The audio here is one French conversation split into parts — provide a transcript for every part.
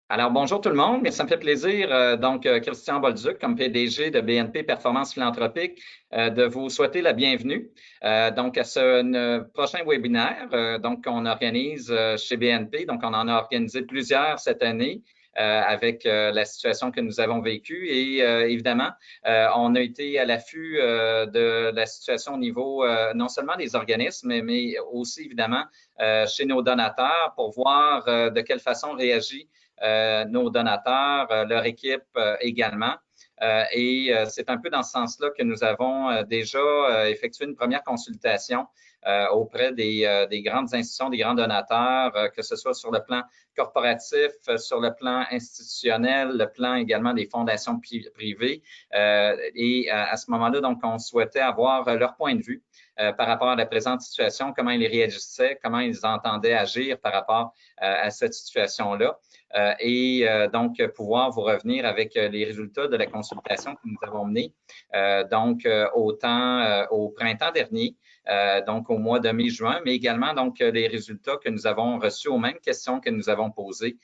Alors, bonjour tout le monde. Mais ça me fait plaisir, Christian Bolduc, comme PDG de BNP Performance Philanthropique, de vous souhaiter la bienvenue à ce prochain webinaire qu'on organise chez BNP. Donc, on en a organisé plusieurs cette année. Avec la situation que nous avons vécue et évidemment, on a été à l'affût de la situation au niveau non seulement des organismes, mais aussi évidemment chez nos donateurs pour voir de quelle façon réagit nos donateurs, leur équipe également. C'est un peu dans ce sens-là que nous avons déjà effectué une première consultation auprès des grandes institutions, des grands donateurs, que ce soit sur le plan corporatif, sur le plan institutionnel, le plan également des fondations privées. À ce moment-là, donc, on souhaitait avoir leur point de vue par rapport à la présente situation, comment ils réagissaient, comment ils entendaient agir par rapport à cette situation-là. Donc pouvoir vous revenir avec les résultats de la consultation que nous avons menée autant au printemps dernier, donc au mois de mai-juin, mais également donc les résultats que nous avons reçus aux mêmes questions que nous avons posées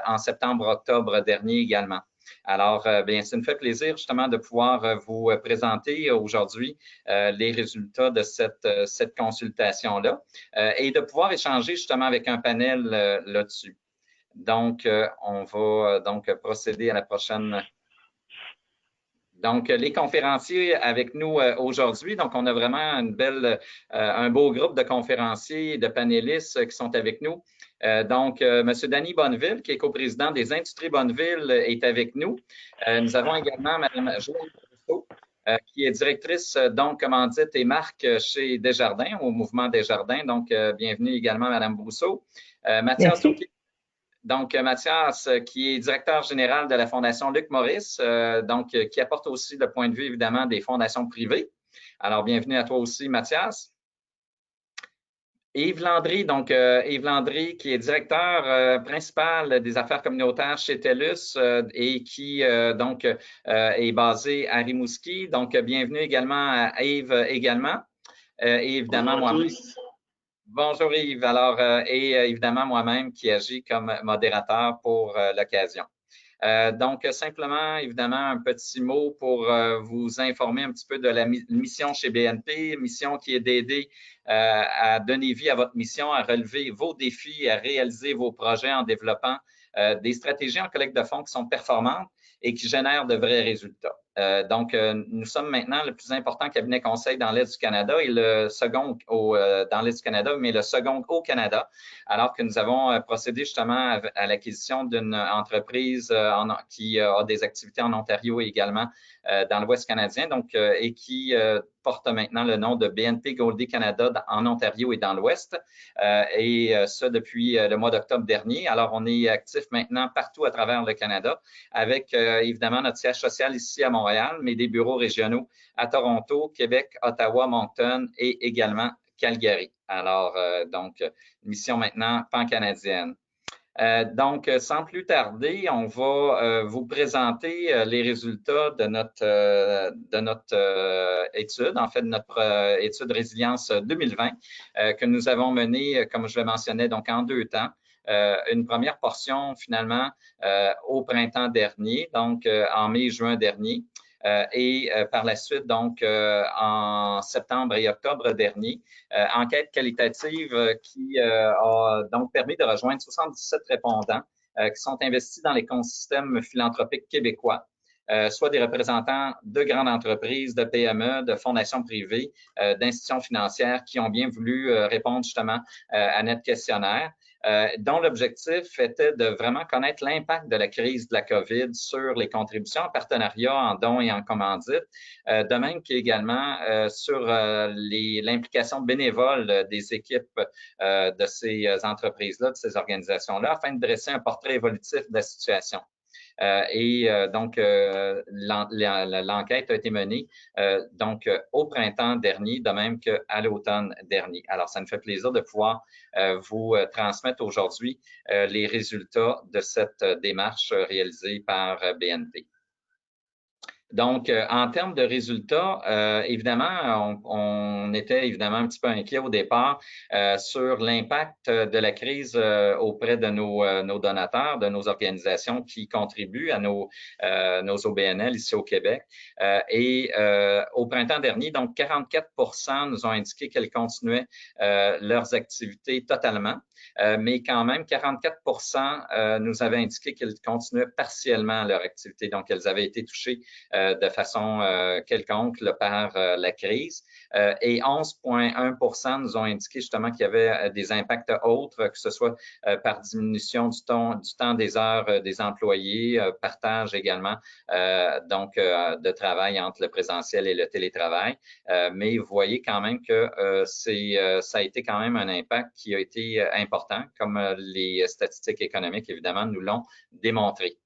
en septembre-octobre dernier également. Alors, bien, ça me fait plaisir justement de pouvoir vous présenter aujourd'hui les résultats de cette consultation-là et de pouvoir échanger justement avec un panel là-dessus. Donc, on va procéder à la prochaine. Donc, les conférenciers avec nous aujourd'hui. Donc, on a vraiment un beau groupe de conférenciers et de panélistes qui sont avec nous. M. Danny Bonneville, qui est coprésident des Industries Bonneville, est avec nous. Nous avons également Mme Joëlle Brousseau, qui est directrice commandite et marque chez Desjardins, au mouvement Desjardins. Donc, bienvenue également, Mme Brousseau. Mathias Merci. Touquet. Donc, Mathias, qui est directeur général de la Fondation Luc Maurice, qui apporte aussi le point de vue, évidemment, des fondations privées. Alors, bienvenue à toi aussi, Mathias. Yves Landry, Yves Landry, qui est directeur principal des affaires communautaires chez TELUS et qui est basé à Rimouski. Donc, bienvenue également à Yves également. Et évidemment, moi-même. Bonjour Yves. Alors, évidemment, moi-même qui agis comme modérateur pour l'occasion. Simplement, évidemment, un petit mot pour vous informer un petit peu de la mission chez BNP, mission qui est d'aider à donner vie à votre mission, à relever vos défis, à réaliser vos projets en développant des stratégies en collecte de fonds qui sont performantes et qui génèrent de vrais résultats. Nous sommes maintenant le plus important cabinet conseil dans l'Est du Canada et le second dans l'Est du Canada, mais le second au Canada, alors que nous avons procédé justement à l'acquisition d'une entreprise qui a des activités en Ontario et également dans l'Ouest canadien, et qui porte maintenant le nom de BNP Goldie Canada en Ontario et dans l'Ouest, ça depuis le mois d'octobre dernier. Alors, on est actif maintenant partout à travers le Canada avec évidemment notre siège social ici à Montréal, mais des bureaux régionaux à Toronto, Québec, Ottawa, Moncton et également Calgary. Alors, mission maintenant pan-canadienne. Sans plus tarder, on va vous présenter les résultats de notre étude, en fait, de notre étude Résilience 2020 que nous avons menée, comme je le mentionnais, donc en 2 temps. Une première portion, finalement, au printemps dernier, en mai-juin dernier. Par la suite, en septembre et octobre dernier, enquête qualitative qui a donc permis de rejoindre 77 répondants qui sont investis dans l'écosystème philanthropique québécois, soit des représentants de grandes entreprises, de PME, de fondations privées, d'institutions financières qui ont bien voulu répondre justement à notre questionnaire. Dont l'objectif était de vraiment connaître l'impact de la crise de la COVID sur les contributions en partenariat, en dons et en commandites, de même qu'également sur l'implication bénévole des équipes de ces entreprises-là, de ces organisations-là, afin de dresser un portrait évolutif de la situation. L'enquête a été menée au printemps dernier, de même qu'à l'automne dernier. Alors, ça me fait plaisir de pouvoir vous transmettre aujourd'hui les résultats de cette démarche réalisée par BNP. Donc, en termes de résultats, évidemment, on était évidemment un petit peu inquiet au départ sur l'impact de la crise auprès de nos donateurs, de nos organisations qui contribuent à nos OBNL ici au Québec. Au printemps dernier, donc 44% nous ont indiqué qu'elles continuaient leurs activités totalement. Mais quand même, 44% nous avaient indiqué qu'elles continuaient partiellement leur activité. Donc, elles avaient été touchées de façon quelconque là, par la crise. Et 11,1% nous ont indiqué justement qu'il y avait des impacts autres, que ce soit par diminution du temps des heures des employés, partage également de travail entre le présentiel et le télétravail. Mais vous voyez quand même que ça a été quand même un impact qui a été important, comme les statistiques économiques, évidemment, nous l'ont démontré.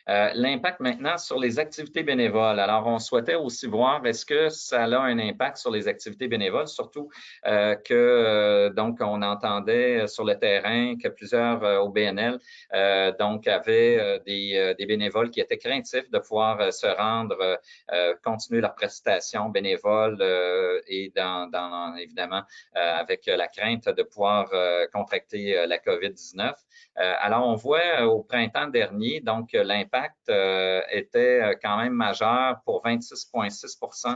L'impact maintenant sur les activités bénévoles. Alors, on souhaitait aussi voir est-ce que ça a un impact sur les activités bénévoles, surtout donc on entendait sur le terrain que plusieurs OBNL donc avaient des bénévoles qui étaient craintifs de pouvoir se rendre, continuer leurs prestations bénévoles et évidemment avec la crainte de pouvoir contracter la COVID-19. Alors, on voit au printemps dernier, donc l'impact était quand même majeur pour 26,6%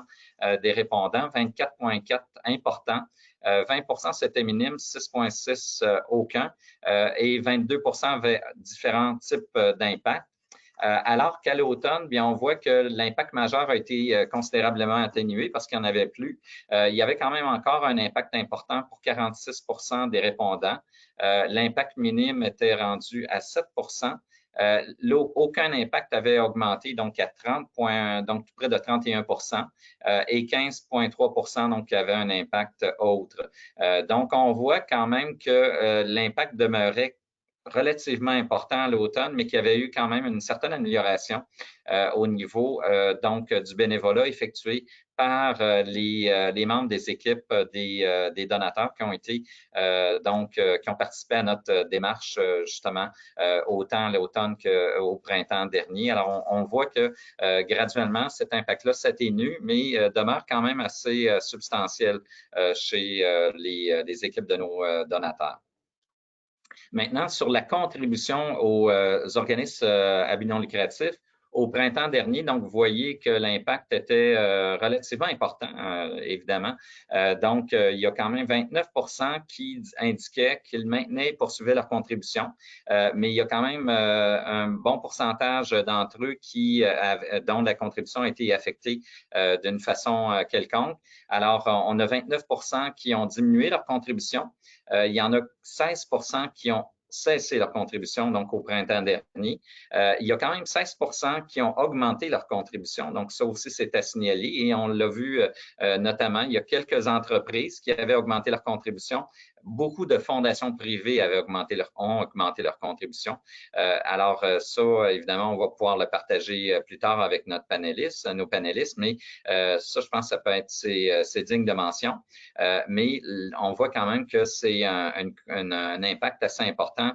des répondants, 24,4% importants. 20% c'était minime, 6,6% aucun et 22% avaient différents types d'impacts. Alors qu'à l'automne, bien, on voit que l'impact majeur a été considérablement atténué parce qu'il n'y en avait plus. Il y avait quand même encore un impact important pour 46% des répondants. L'impact minime était rendu à 7%. Aucun impact avait augmenté, donc à 30 points, donc tout près de 31%, et 15,3%, donc qui avait un impact autre. Donc, on voit quand même que l'impact demeurait relativement important à l'automne, mais qu'il y avait eu quand même une certaine amélioration au niveau donc du bénévolat effectué par les membres des équipes des donateurs qui ont été qui ont participé à notre démarche justement autant l'automne qu'au printemps dernier. Alors, on voit que graduellement, cet impact-là s'atténue, mais demeure quand même assez substantiel chez les équipes de nos donateurs. Maintenant, sur la contribution aux organismes à but non lucratif, au printemps dernier, donc vous voyez que l'impact était relativement important, évidemment. Il y a quand même 29% qui indiquaient qu'ils maintenaient et poursuivaient leur contribution, mais il y a quand même un bon pourcentage d'entre eux dont la contribution a été affectée d'une façon quelconque. Alors, on a 29% qui ont diminué leur contribution. Il y en a 16% qui ont cessé leur contribution, donc au printemps dernier. Il y a quand même 16% qui ont augmenté leur contribution, donc ça aussi c'est à signaler et on l'a vu notamment, il y a quelques entreprises qui avaient augmenté leur contribution. Beaucoup de fondations privées ont augmenté leur contribution. Alors ça, évidemment, on va pouvoir le partager plus tard avec nos panélistes, mais ça, je pense que ça peut être c'est digne de mention. Mais on voit quand même que c'est un impact assez important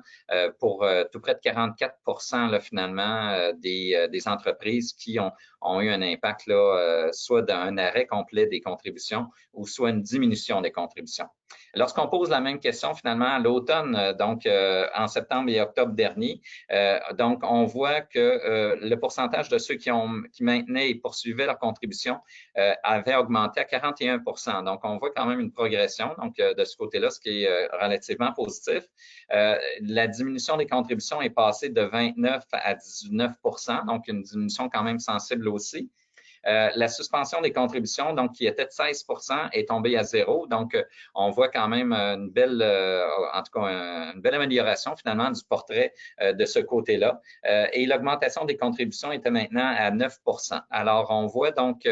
pour tout près de 44% là, finalement des entreprises qui ont eu un impact là, soit d'un arrêt complet des contributions ou soit une diminution des contributions. Lorsqu'on pose la même question finalement à l'automne, en septembre et octobre dernier, donc on voit que le pourcentage de ceux qui maintenaient et poursuivaient leur contribution avait augmenté à 41%. Donc on voit quand même une progression de ce côté-là, ce qui est relativement positif. La diminution des contributions est passée de 29 à 19%, donc une diminution quand même sensible aussi. La suspension des contributions, donc qui était de 16%, est tombée à 0. Donc, on voit quand même une belle amélioration finalement du portrait de ce côté-là. Et l'augmentation des contributions était maintenant à 9%. Alors, on voit donc,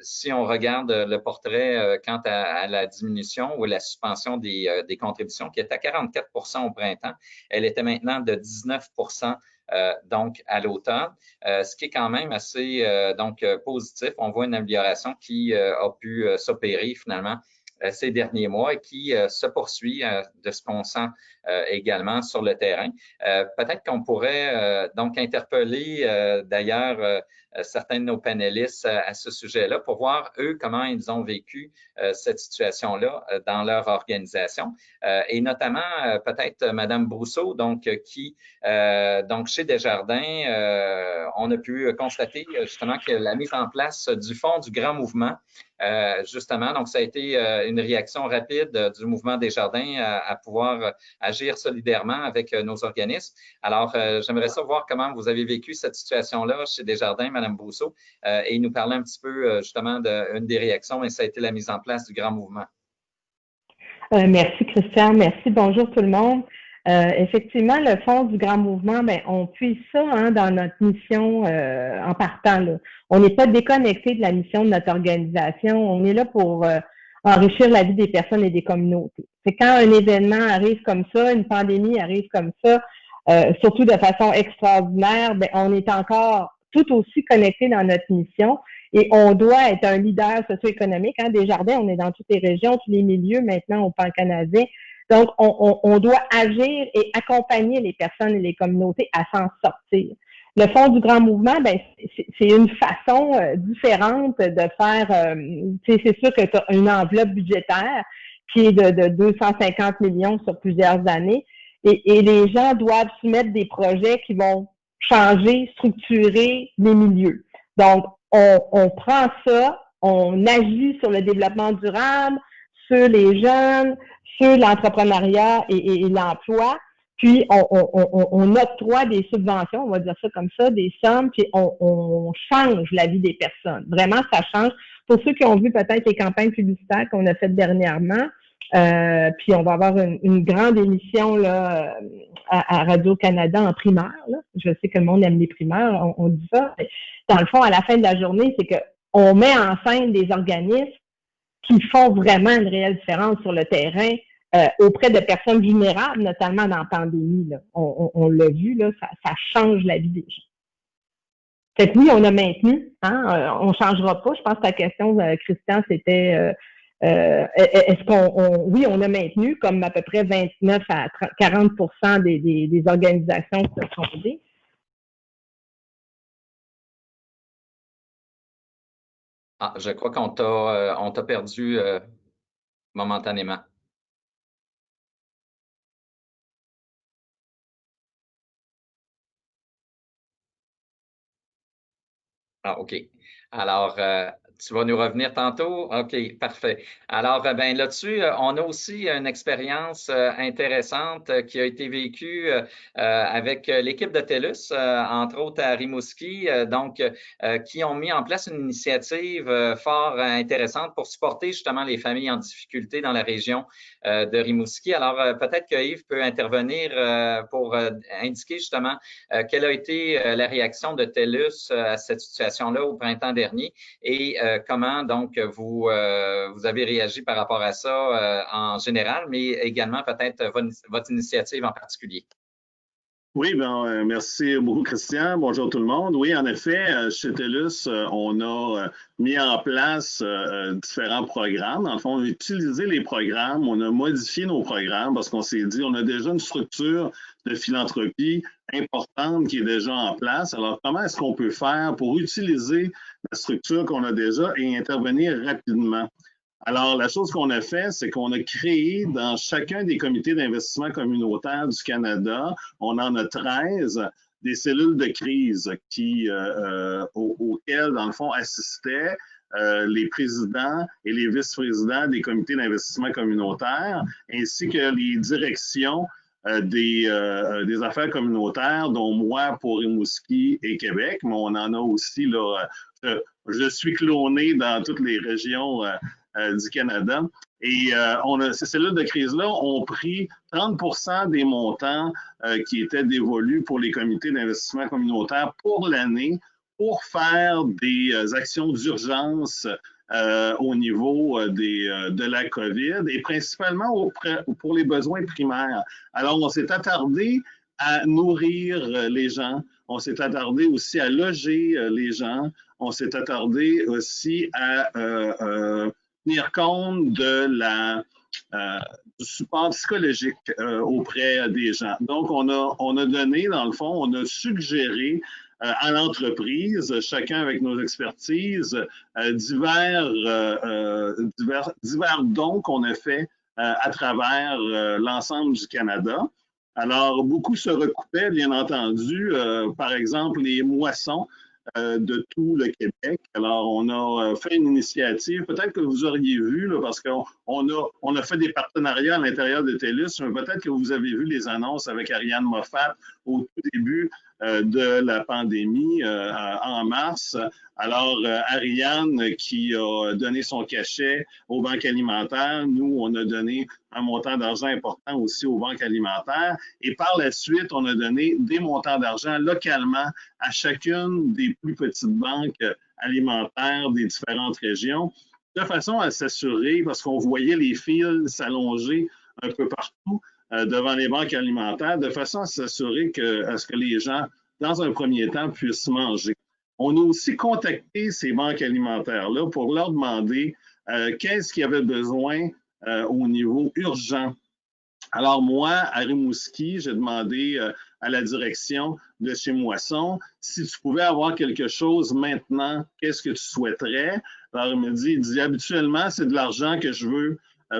si on regarde le portrait quant à la diminution ou la suspension des contributions, qui était à 44% au printemps, elle était maintenant de 19% donc à l'automne, ce qui est quand même assez positif. On voit une amélioration qui a pu s'opérer finalement ces derniers mois et qui se poursuit de ce qu'on sent également sur le terrain. Peut-être qu'on pourrait donc interpeller d'ailleurs certains de nos panélistes à ce sujet-là pour voir, eux, comment ils ont vécu cette situation-là dans leur organisation. Et notamment, peut-être Madame Brousseau, donc, donc chez Desjardins, on a pu constater justement que la mise en place du Fonds du Grand Mouvement, justement, donc ça a été une réaction rapide du mouvement Desjardins à pouvoir agir solidairement avec nos organismes. Alors, j'aimerais savoir comment vous avez vécu cette situation-là chez Desjardins, Mme Brousseau, et nous parler un petit peu justement d'une des réactions, et ça a été la mise en place du grand mouvement. Merci Christian, merci, bonjour tout le monde. Effectivement, le Fonds du Grand Mouvement, ben, on puise ça dans notre mission en partant. Là. On n'est pas déconnecté de la mission de notre organisation. On est là pour enrichir la vie des personnes et des communautés. C'est quand un événement arrive comme ça, une pandémie arrive comme ça, surtout de façon extraordinaire, ben, on est encore tout aussi connecté dans notre mission. Et on doit être un leader socio-économique. Desjardins, on est dans toutes les régions, tous les milieux maintenant au pan-canadien. Donc, on doit agir et accompagner les personnes et les communautés à s'en sortir. Le Fonds du Grand Mouvement, ben, c'est une façon différente de faire, c'est sûr que tu as une enveloppe budgétaire qui est de 250 millions sur plusieurs années et les gens doivent soumettre des projets qui vont changer, structurer les milieux. Donc, on prend ça, on agit sur le développement durable, sur les jeunes, sur l'entrepreneuriat et l'emploi, puis on octroie des subventions, on va dire ça comme ça, des sommes, puis on change la vie des personnes. Vraiment, ça change. Pour ceux qui ont vu peut-être les campagnes publicitaires qu'on a faites dernièrement, puis on va avoir une grande émission là à Radio-Canada en primaire. Là. Je sais que le monde aime les primaires, on dit ça. Dans le fond, à la fin de la journée, c'est qu'on met en scène des organismes qui font vraiment une réelle différence sur le terrain auprès de personnes vulnérables, notamment dans la pandémie. Là. On l'a vu, là, ça change la vie des gens. Fait que oui, on a maintenu, on ne changera pas. Je pense que ta question, Christian, c'était est-ce oui, on a maintenu comme à peu près 29 à 40 des organisations qui se sont fondées. Ah, je crois qu'on t'a perdu momentanément. Ah, OK. Alors, tu vas nous revenir tantôt? OK, parfait. Alors, ben là-dessus, on a aussi une expérience intéressante qui a été vécue avec l'équipe de TELUS, entre autres à Rimouski, donc qui ont mis en place une initiative fort intéressante pour supporter justement les familles en difficulté dans la région de Rimouski. Alors, peut-être que Yves peut intervenir pour indiquer justement quelle a été la réaction de TELUS à cette situation-là au printemps dernier et comment donc vous avez réagi par rapport à ça en général, mais également peut-être votre initiative en particulier. Oui, merci beaucoup, Christian. Bonjour tout le monde. Oui, en effet, chez TELUS, on a mis en place différents programmes. Dans le fond, on a utilisé les programmes, on a modifié nos programmes parce qu'on s'est dit on a déjà une structure de philanthropie importante qui est déjà en place. Alors, comment est-ce qu'on peut faire pour utiliser la structure qu'on a déjà et intervenir rapidement? Alors, la chose qu'on a fait, c'est qu'on a créé dans chacun des comités d'investissement communautaire du Canada, on en a 13, des cellules de crise auxquelles, dans le fond, assistaient les présidents et les vice-présidents des comités d'investissement communautaire, ainsi que les directions des affaires communautaires, dont moi pour Rimouski et Québec, mais on en a aussi, là, je suis cloné dans toutes les régions du Canada. Et ces cellules de crise-là ont pris 30% des montants qui étaient dévolus pour les comités d'investissement communautaire pour l'année pour faire des actions d'urgence au niveau de la COVID et principalement pour les besoins primaires. Alors, on s'est attardé à nourrir les gens, on s'est attardé aussi à loger les gens, on s'est attardé aussi à tenir compte du support psychologique auprès des gens. Donc, on a donné, dans le fond, on a suggéré à l'entreprise, chacun avec nos expertises, divers dons qu'on a fait à travers l'ensemble du Canada. Alors, beaucoup se recoupaient, bien entendu, par exemple, les moissons de tout le Québec. Alors, on a fait une initiative, peut-être que vous auriez vu, là, parce qu'on a fait des partenariats à l'intérieur de TELUS, mais peut-être que vous avez vu les annonces avec Ariane Moffat au tout début de la pandémie en mars. Alors, Ariane qui a donné son cachet aux banques alimentaires, nous, on a donné un montant d'argent important aussi aux banques alimentaires. Et par la suite, on a donné des montants d'argent localement à chacune des plus petites banques alimentaires des différentes régions, de façon à s'assurer, parce qu'on voyait les fils s'allonger un peu partout devant les banques alimentaires, de façon à s'assurer à ce que les gens, dans un premier temps, puissent manger. On a aussi contacté ces banques alimentaires-là pour leur demander qu'est-ce qu'ils avaient besoin au niveau urgent. Alors moi, à Rimouski, j'ai demandé à la direction de chez Moisson si tu pouvais avoir quelque chose maintenant, qu'est-ce que tu souhaiterais? Alors il dit habituellement, c'est de l'argent que je veux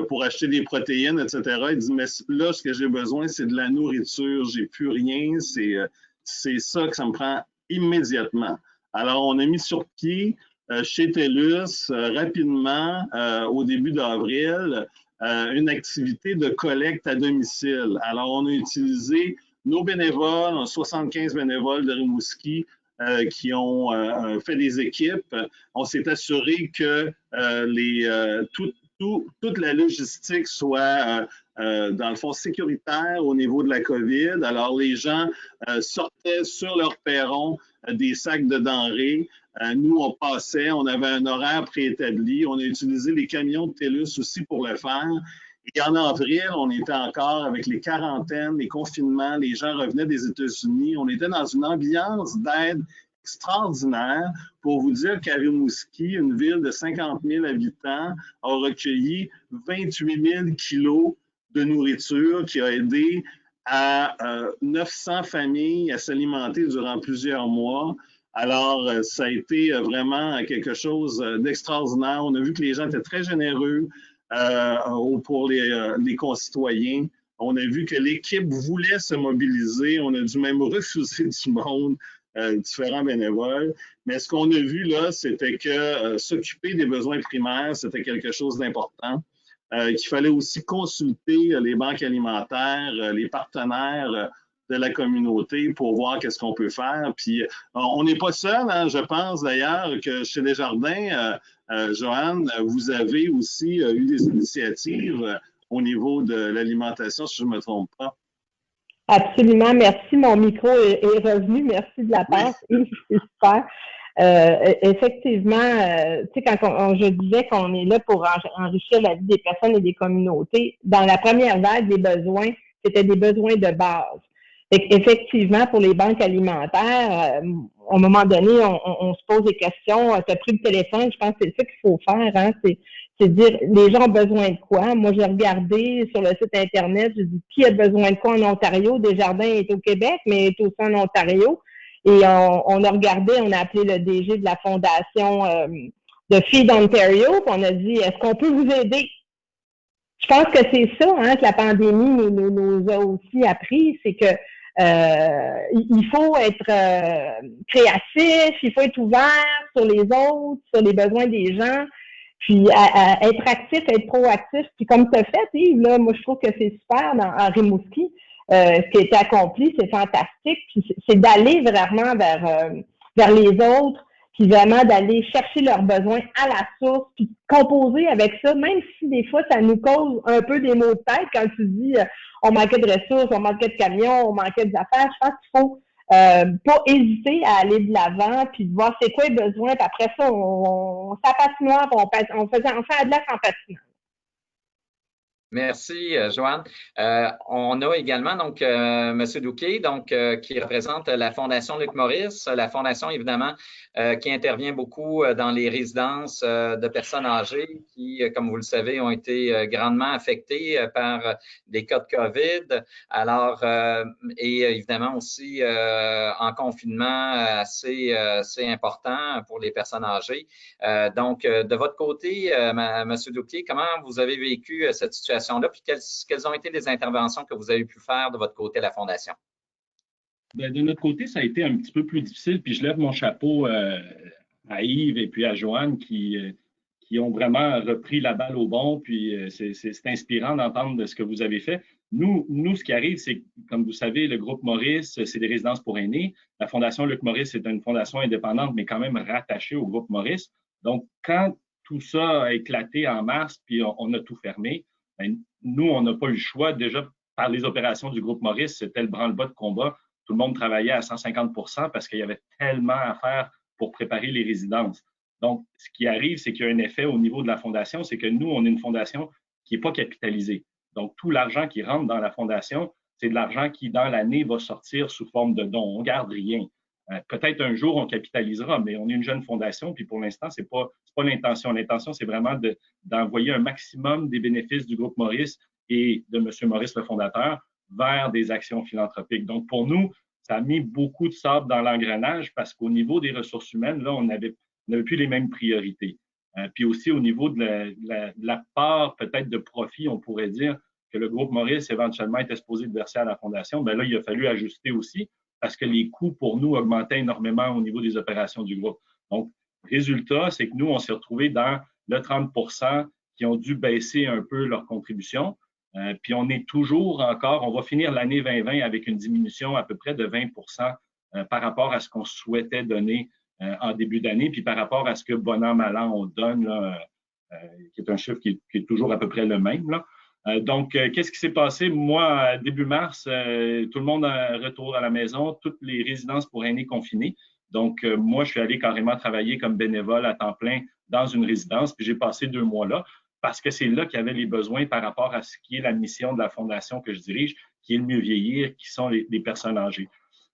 pour acheter des protéines, etc. Il dit, mais là, ce que j'ai besoin, c'est de la nourriture, j'ai plus rien, c'est ça que ça me prend immédiatement. Alors, on a mis sur pied chez TELUS rapidement, au début d'avril, une activité de collecte à domicile. Alors, on a utilisé nos bénévoles, 75 bénévoles de Rimouski qui ont fait des équipes. On s'est assuré que toute la logistique soit, dans le fond, sécuritaire au niveau de la COVID. Alors, les gens sortaient sur leur perron des sacs de denrées. Nous, on passait, on avait un horaire préétabli. On a utilisé les camions de TELUS aussi pour le faire. Et en avril, on était encore avec les quarantaines, les confinements, les gens revenaient des États-Unis. On était dans une ambiance d'aide extraordinaire pour vous dire qu'à Rimouski, une ville de 50 000 habitants, a recueilli 28 000 kilos de nourriture qui a aidé à 900 familles à s'alimenter durant plusieurs mois. Alors, ça a été vraiment quelque chose d'extraordinaire. On a vu que les gens étaient très généreux pour les concitoyens. On a vu que l'équipe voulait se mobiliser. On a dû même refuser du monde, différents bénévoles. Mais ce qu'on a vu là, c'était que s'occuper des besoins primaires, c'était quelque chose d'important. Qu'il fallait aussi consulter les banques alimentaires, les partenaires de la communauté pour voir qu'est-ce qu'on peut faire. Puis, on n'est pas seul, hein, je pense d'ailleurs que chez Desjardins, Joanne, vous avez aussi eu des initiatives au niveau de l'alimentation, si je ne me trompe pas. Absolument, merci. Mon micro est revenu. Merci de la passe. Oui. C'est super. Effectivement, tu sais, quand je disais qu'on est là pour enrichir la vie des personnes et des communautés, dans la première vague des besoins, c'était des besoins de base. Effectivement, pour les banques alimentaires, à un moment donné, on se pose des questions. Tu as pris le téléphone, je pense que c'est ça qu'il faut faire, hein, c'est dire les gens ont besoin de quoi. Moi, j'ai regardé sur le site Internet, je dis qui a besoin de quoi en Ontario. Desjardins est au Québec, mais est aussi en Ontario. Et on a regardé, on a appelé le DG de la fondation de Feed Ontario, puis on a dit, est-ce qu'on peut vous aider? Je pense que c'est ça, hein, que la pandémie nous a aussi appris, c'est que il faut être créatif, il faut être ouvert sur les autres, sur les besoins des gens, puis être actif, être proactif. Puis comme tu as fait, Yves, là, moi je trouve que c'est super à Rimouski. Ce qui a été accompli, c'est fantastique. Puis c'est d'aller vraiment vers les autres, puis vraiment d'aller chercher leurs besoins à la source, puis composer avec ça, même si des fois ça nous cause un peu des maux de tête quand tu dis on manquait de ressources, on manquait de camions, on manquait d'affaires. Je pense qu'il faut pas hésiter à aller de l'avant, puis de voir c'est quoi les besoins, puis après ça, on s'apatinoire, on fait de la en patinant. Merci, Joanne. On a également donc M. Douquet, donc qui représente la Fondation Luc Maurice, la fondation évidemment qui intervient beaucoup dans les résidences de personnes âgées qui, comme vous le savez, ont été grandement affectées par des cas de COVID. Alors, et évidemment aussi en confinement assez important pour les personnes âgées. Donc, de votre côté, M. Douquet, comment vous avez vécu cette situation-là, puis quelles ont été les interventions que vous avez pu faire de votre côté à la Fondation? Bien, de notre côté, ça a été un petit peu plus difficile, puis je lève mon chapeau à Yves et puis à Joanne qui ont vraiment repris la balle au bon, puis c'est inspirant d'entendre de ce que vous avez fait. Nous, ce qui arrive, c'est, comme vous savez, le groupe Maurice, c'est des résidences pour aînés. La Fondation Luc Maurice, c'est une fondation indépendante, mais quand même rattachée au groupe Maurice. Donc, quand tout ça a éclaté en mars, puis on a tout fermé, bien, nous, on n'a pas eu le choix. Déjà, par les opérations du groupe Maurice, c'était le branle-bas de combat. Tout le monde travaillait à 150 parce qu'il y avait tellement à faire pour préparer les résidences. Donc, ce qui arrive, c'est qu'il y a un effet au niveau de la fondation, c'est que nous, on est une fondation qui n'est pas capitalisée. Donc, tout l'argent qui rentre dans la fondation, c'est de l'argent qui, dans l'année, va sortir sous forme de dons. On ne garde rien. Peut-être un jour, on capitalisera, mais on est une jeune fondation, puis pour l'instant, ce n'est pas l'intention. L'intention, c'est vraiment d'envoyer un maximum des bénéfices du groupe Maurice et de M. Maurice, le fondateur, vers des actions philanthropiques. Donc, pour nous, ça a mis beaucoup de sable dans l'engrenage parce qu'au niveau des ressources humaines, là, on n'avait plus les mêmes priorités. Puis aussi, au niveau de la part peut-être de profit, on pourrait dire que le groupe Maurice éventuellement était supposé de verser à la Fondation. Bien là, il a fallu ajuster aussi parce que les coûts pour nous augmentaient énormément au niveau des opérations du groupe. Donc, résultat, c'est que nous, on s'est retrouvés dans le 30 qui ont dû baisser un peu leur contribution. Puis on est toujours encore, on va finir l'année 2020 avec une diminution à peu près de 20 par rapport à ce qu'on souhaitait donner en début d'année, puis par rapport à ce que bon an, mal an, on donne, là, qui est un chiffre qui est toujours à peu près le même. Là. Donc, qu'est-ce qui s'est passé? Moi, début mars, tout le monde retourne à la maison, toutes les résidences pour aînés confinés. Donc, moi, je suis allé carrément travailler comme bénévole à temps plein dans une résidence, puis j'ai passé 2 mois là parce que c'est là qu'il y avait les besoins par rapport à ce qui est la mission de la fondation que je dirige, qui est le mieux vieillir, qui sont les personnes âgées.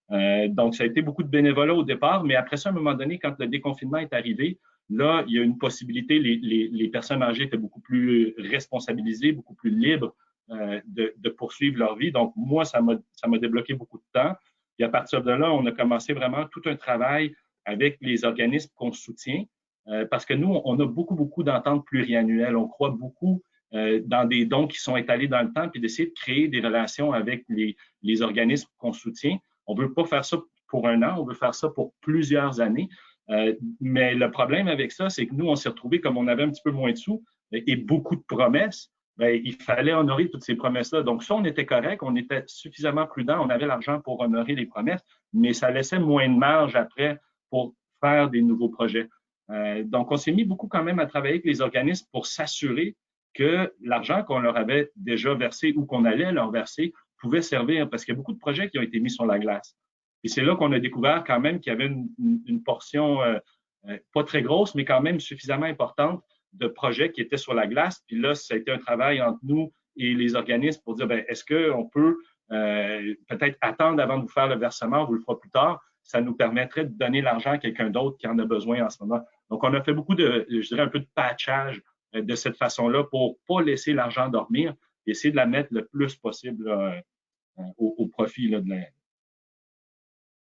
Donc, ça a été beaucoup de bénévolat au départ, mais après ça, à un moment donné, quand le déconfinement est arrivé, là, il y a une possibilité, les personnes âgées étaient beaucoup plus responsabilisées, beaucoup plus libres de poursuivre leur vie. Donc, moi, ça m'a débloqué beaucoup de temps. Et à partir de là, on a commencé vraiment tout un travail avec les organismes qu'on soutient, parce que nous, on a beaucoup d'ententes pluriannuelles. On croit beaucoup dans des dons qui sont étalés dans le temps, puis d'essayer de créer des relations avec les organismes qu'on soutient. On ne veut pas faire ça pour 1 an, on veut faire ça pour plusieurs années. Mais le problème avec ça, c'est que nous, on s'est retrouvés comme on avait un petit peu moins de sous et beaucoup de promesses. Bien, il fallait honorer toutes ces promesses-là. Donc, ça, on était correct, on était suffisamment prudent, on avait l'argent pour honorer les promesses, mais ça laissait moins de marge après pour faire des nouveaux projets. Donc, on s'est mis beaucoup quand même à travailler avec les organismes pour s'assurer que l'argent qu'on leur avait déjà versé ou qu'on allait leur verser pouvait servir, parce qu'il y a beaucoup de projets qui ont été mis sur la glace. Et c'est là qu'on a découvert quand même qu'il y avait une portion pas très grosse, mais quand même suffisamment importante de projets qui étaient sur la glace. Puis là, ça a été un travail entre nous et les organismes pour dire, bien, est-ce qu'on peut peut-être attendre avant de vous faire le versement, on vous le fera plus tard. Ça nous permettrait de donner l'argent à quelqu'un d'autre qui en a besoin en ce moment. Donc, on a fait beaucoup je dirais, un peu de patchage de cette façon-là pour ne pas laisser l'argent dormir et essayer de la mettre le plus possible au profit là, de la.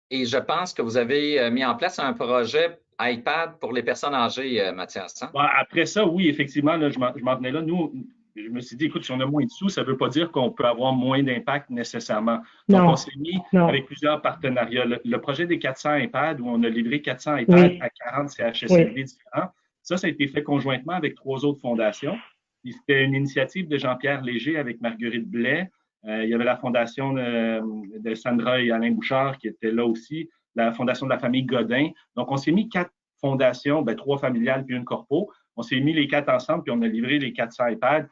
Et je pense que vous avez mis en place un projet iPad pour les personnes âgées, Mathias. Hein? Bon, après ça, oui, effectivement, là, je m'en tenais là. Nous, je me suis dit, écoute, si on a moins de sous, ça ne veut pas dire qu'on peut avoir moins d'impact nécessairement. Donc, on s'est mis avec plusieurs partenariats. Le projet des 400 iPads, où on a livré 400 iPads à 40 CHSLD différents, ça a été fait conjointement avec 3 autres fondations. C'était une initiative de Jean-Pierre Léger avec Marguerite Blais. Il y avait la fondation de Sandra et Alain Bouchard qui étaient là aussi, la fondation de la famille Godin. Donc, on s'est mis 4 fondations, 3 familiales puis une corpo. On s'est mis les 4 ensemble puis on a livré les 400 iPads.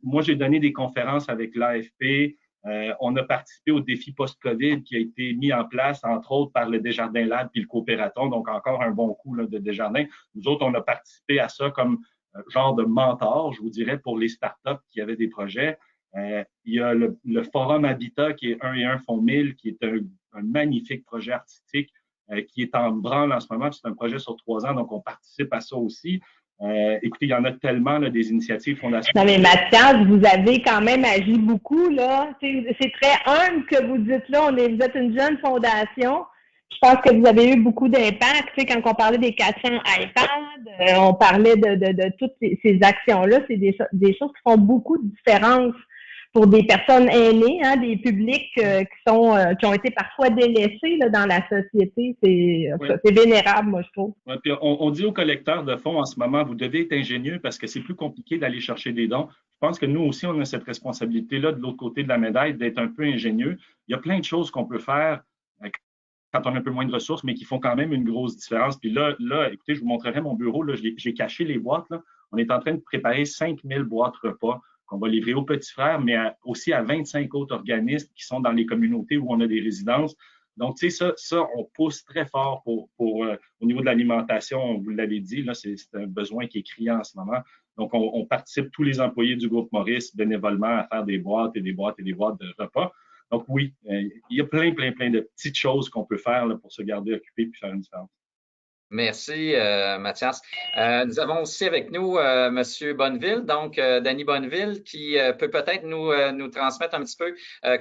Moi, j'ai donné des conférences avec l'AFP. On a participé au défi post-COVID qui a été mis en place, entre autres, par le Desjardins Lab puis le Coopératon. Donc, encore un bon coup là, de Desjardins. Nous autres, on a participé à ça comme genre de mentor, je vous dirais, pour les startups qui avaient des projets. Il y a le Forum Habitat, qui est 1 et 1 font 1000, qui est un magnifique projet artistique qui est en branle en ce moment. C'est un projet sur 3 ans, donc on participe à ça aussi. Écoutez, il y en a tellement là, des initiatives fondations. Non, mais Mathias, vous avez quand même agi beaucoup, là. C'est très humble que vous dites là, vous êtes une jeune fondation. Je pense que vous avez eu beaucoup d'impact. Tu sais, quand on parlait des 400 iPads, on parlait de toutes ces actions-là. C'est des choses qui font beaucoup de différence pour des personnes aînées, hein, des publics qui ont été parfois délaissés là, dans la société. C'est vénérable, moi, je trouve. Ouais, puis on dit aux collecteurs de fonds en ce moment, vous devez être ingénieux parce que c'est plus compliqué d'aller chercher des dons. Je pense que nous aussi, on a cette responsabilité-là de l'autre côté de la médaille, d'être un peu ingénieux. Il y a plein de choses qu'on peut faire quand on a un peu moins de ressources, mais qui font quand même une grosse différence. Puis là, écoutez, je vous montrerai mon bureau. Là, j'ai caché les boîtes. Là. On est en train de préparer 5000 boîtes repas qu'on va livrer aux petits frères, mais aussi à 25 autres organismes qui sont dans les communautés où on a des résidences. Donc, tu sais, ça, on pousse très fort pour au niveau de l'alimentation, vous l'avez dit, là, c'est un besoin qui est criant en ce moment. Donc, on participe tous les employés du groupe Maurice bénévolement à faire des boîtes et des boîtes et des boîtes de repas. Donc, oui, il y a plein de petites choses qu'on peut faire là, pour se garder occupé et faire une différence. Merci, Mathias. Nous avons aussi avec nous Monsieur Bonneville, donc Danny Bonneville, qui peut peut-être nous transmettre un petit peu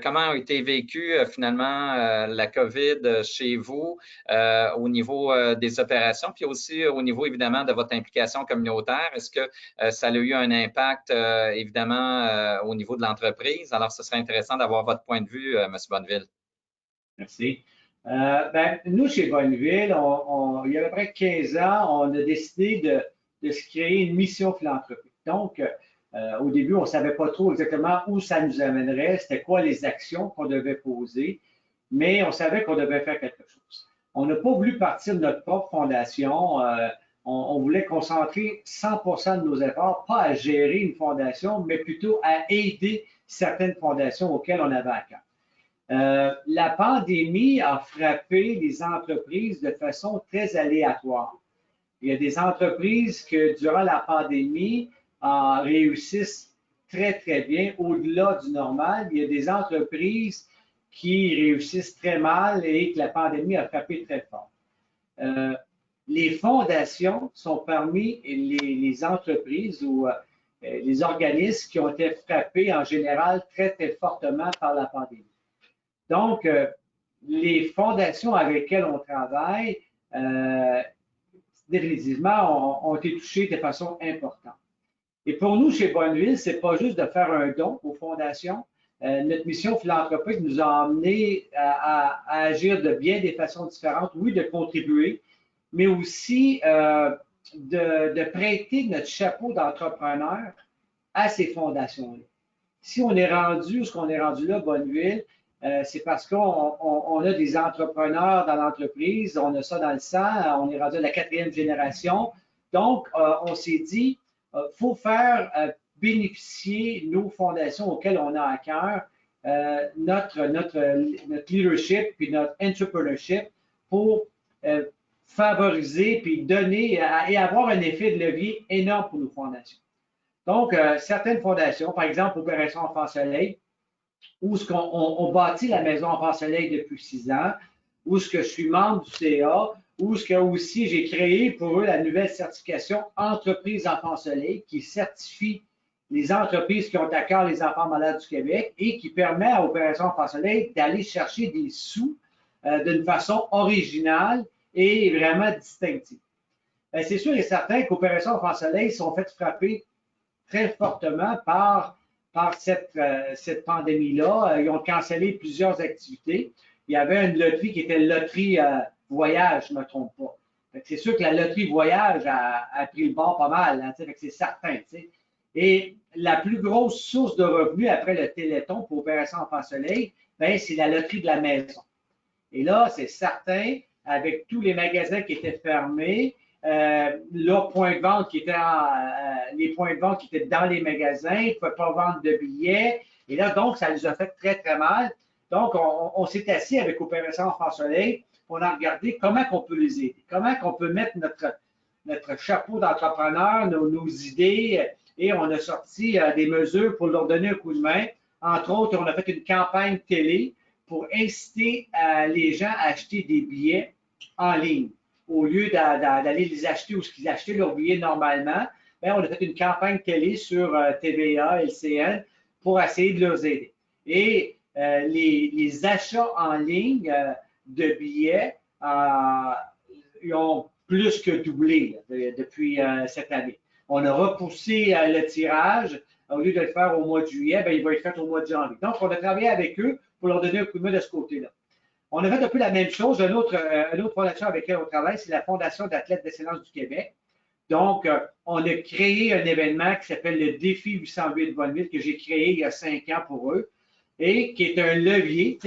comment a été vécue finalement la COVID chez vous au niveau des opérations, puis aussi au niveau évidemment de votre implication communautaire. Est-ce que ça a eu un impact évidemment au niveau de l'entreprise? Alors, ce serait intéressant d'avoir votre point de vue, Monsieur Bonneville. Merci. Nous, chez Bonneville, il y a à peu près 15 ans, on a décidé de se créer une mission philanthropique. Donc, au début, on ne savait pas trop exactement où ça nous amènerait, c'était quoi les actions qu'on devait poser, mais on savait qu'on devait faire quelque chose. On n'a pas voulu partir de notre propre fondation. On voulait concentrer 100% de nos efforts, pas à gérer une fondation, mais plutôt à aider certaines fondations auxquelles on avait à cœur. La pandémie a frappé les entreprises de façon très aléatoire. Il y a des entreprises que, durant la pandémie, réussissent très, très bien, au-delà du normal. Il y a des entreprises qui réussissent très mal et que la pandémie a frappé très fort. Les fondations sont parmi les entreprises ou les organismes qui ont été frappés en général très, très fortement par la pandémie. Donc, les fondations avec lesquelles on travaille, définitivement, ont été touchées de façon importante. Et pour nous, chez Bonneville, ce n'est pas juste de faire un don aux fondations. Notre mission philanthropique nous a amené à agir de bien des façons différentes, oui, de contribuer, mais aussi de prêter notre chapeau d'entrepreneur à ces fondations-là. Si on est rendu, ce qu'on est rendu là, Bonneville, c'est parce qu'on a des entrepreneurs dans l'entreprise, on a ça dans le sang, on est rendu à la 4e génération. Donc, on s'est dit, faut faire bénéficier nos fondations auxquelles on a à cœur notre leadership puis notre entrepreneurship pour favoriser puis donner et avoir un effet de levier énorme pour nos fondations. Donc, certaines fondations, par exemple Opération Enfants Soleil, où on bâtit la maison Enfants Soleil depuis 6 ans, où ce que je suis membre du CA, où ce que aussi j'ai créé pour eux la nouvelle certification Entreprise Enfants Soleil qui certifie les entreprises qui ont à cœur les enfants malades du Québec et qui permet à Opération Enfants Soleil d'aller chercher des sous d'une façon originale et vraiment distinctive. C'est sûr et certain qu'Opération Enfants Soleil sont fait frapper très fortement par cette pandémie-là. Ils ont cancellé plusieurs activités. Il y avait une loterie qui était une loterie voyage, je ne me trompe pas. C'est sûr que la loterie voyage a pris le bord pas mal, hein, c'est certain. T'sais. Et la plus grosse source de revenus après le Téléthon pour Opération Enfants Soleil, c'est la loterie de la maison. Et là, c'est certain, avec tous les magasins qui étaient fermés, les points de vente qui étaient dans les magasins, ils ne pouvaient pas vendre de billets. Et là, donc, ça les a fait très, très mal. Donc, on s'est assis avec Opération Enfants Soleil. On a regardé comment on peut les aider, comment on peut mettre notre chapeau d'entrepreneur, nos idées, et on a sorti des mesures pour leur donner un coup de main. Entre autres, on a fait une campagne télé pour inciter les gens à acheter des billets en ligne. Au lieu d'aller les acheter où ils achetaient leurs billets normalement, bien, on a fait une campagne télé sur TVA, LCN, pour essayer de leur aider. Et les achats en ligne de billets ils ont plus que doublé depuis cette année. On a repoussé le tirage. Au lieu de le faire au mois de juillet, bien, il va être fait au mois de janvier. Donc, on a travaillé avec eux pour leur donner un coup de main de ce côté-là. On a fait un peu la même chose. Une autre fondation avec laquelle on travaille, c'est la Fondation d'athlètes d'excellence du Québec. Donc, on a créé un événement qui s'appelle le Défi 808 de Bonneville, que j'ai créé il y a 5 ans pour eux, et qui est un levier,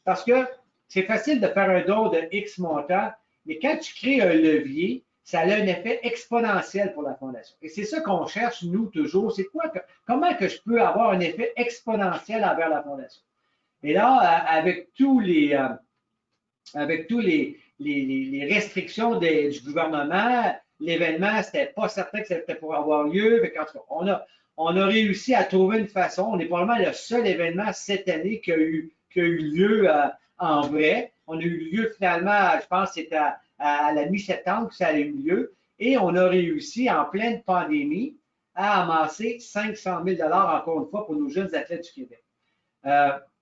parce que c'est facile de faire un don de X montant, mais quand tu crées un levier, ça a un effet exponentiel pour la Fondation. Et c'est ça qu'on cherche, nous, toujours. C'est comment que je peux avoir un effet exponentiel envers la Fondation? Et là, avec tous les restrictions du gouvernement, l'événement, c'était pas certain que c'était pour avoir lieu. En tout cas, on a réussi à trouver une façon. On est probablement le seul événement cette année qui a eu lieu en vrai. On a eu lieu finalement, je pense, c'était à la mi-septembre que ça a eu lieu. Et on a réussi, en pleine pandémie, à amasser 500 000 encore une fois pour nos jeunes athlètes du Québec.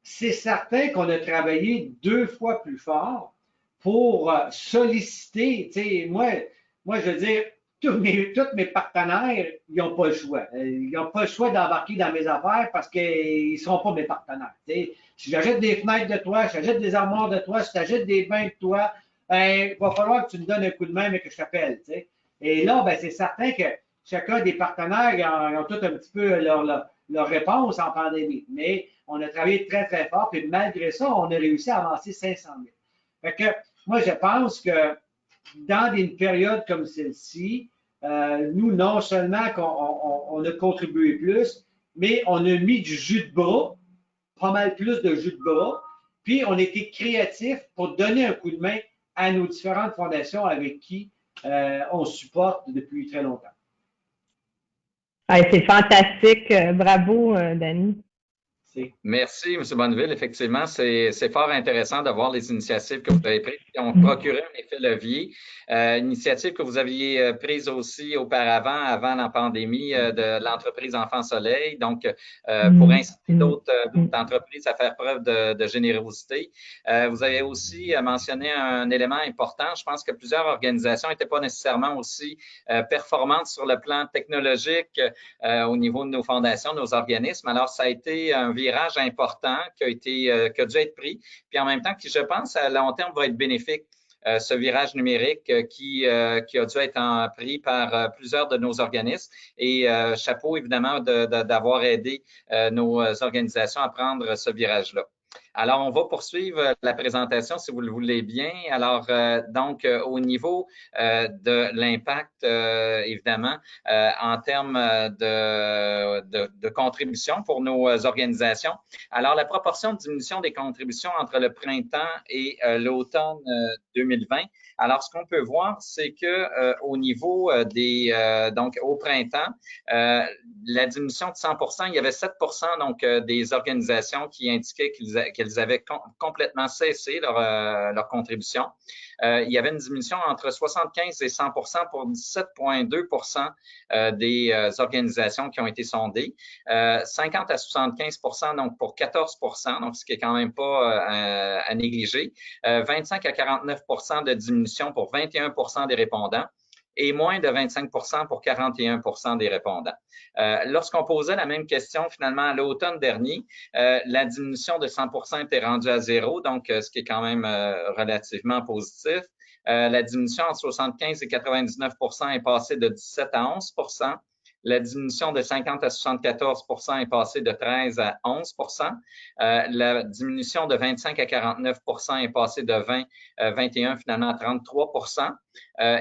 C'est certain qu'on a travaillé 2 fois plus fort pour solliciter, tu sais, moi, je veux dire, tous mes partenaires, ils n'ont pas le choix. Ils n'ont pas le choix d'embarquer dans mes affaires parce qu'ils ne seront pas mes partenaires. Tu sais. Si j'achète des fenêtres de toi, si j'achète des armoires de toi, si j'achète des bains de toi, ben, il va falloir que tu me donnes un coup de main, mais que je t'appelle. Tu sais. Et là, ben, c'est certain que chacun des partenaires, ils ont tout un petit peu leur réponse en pandémie. Mais on a travaillé très, très fort, puis malgré ça, on a réussi à avancer 500 000. Fait que moi, je pense que dans une période comme celle-ci, nous, non seulement qu'on a contribué plus, mais on a mis du jus de bras, pas mal plus de jus de bras, puis on a été créatifs pour donner un coup de main à nos différentes fondations avec qui on supporte depuis très longtemps. Ouais, c'est fantastique. Bravo, Dany. Merci, M. Bonneville. Effectivement, c'est fort intéressant de voir les initiatives que vous avez prises qui ont procuré un effet levier. Initiative que vous aviez prise aussi auparavant, avant la pandémie, de l'entreprise Enfant Soleil, donc pour inciter d'autres entreprises à faire preuve de générosité. Vous avez aussi mentionné un élément important. Je pense que plusieurs organisations n'étaient pas nécessairement aussi performantes sur le plan technologique au niveau de nos fondations, de nos organismes. Alors, ça a été un virage important qui a dû être pris, puis en même temps qui, je pense, à long terme va être bénéfique. Ce virage numérique qui a dû être pris par plusieurs de nos organismes et chapeau évidemment d'avoir aidé nos organisations à prendre ce virage-là. Alors, on va poursuivre la présentation si vous le voulez bien. Alors, donc, au niveau de l'impact, évidemment, en termes de contribution pour nos organisations. Alors, la proportion de diminution des contributions entre le printemps et l'automne 2020. Alors, ce qu'on peut voir, c'est que au niveau donc au printemps, la diminution de 100%, il y avait 7% donc des organisations qui indiquaient qu'elles avaient complètement cessé leur contribution. Il y avait une diminution entre 75 et 100% pour 17,2% des organisations qui ont été sondées, 50 à 75% donc pour 14%, donc ce qui est quand même pas à négliger, 25 à 49% de diminution pour 21% des répondants et moins de 25% pour 41% des répondants. Lorsqu'on posait la même question finalement à l'automne dernier, la diminution de 100% était rendue à 0, donc ce qui est quand même relativement positif. La diminution entre 75 et 99% est passée de 17 à 11%. La diminution de 50 à 74 est passée de 13 à 11 La diminution de 25 à 49 est passée de 21 finalement à 33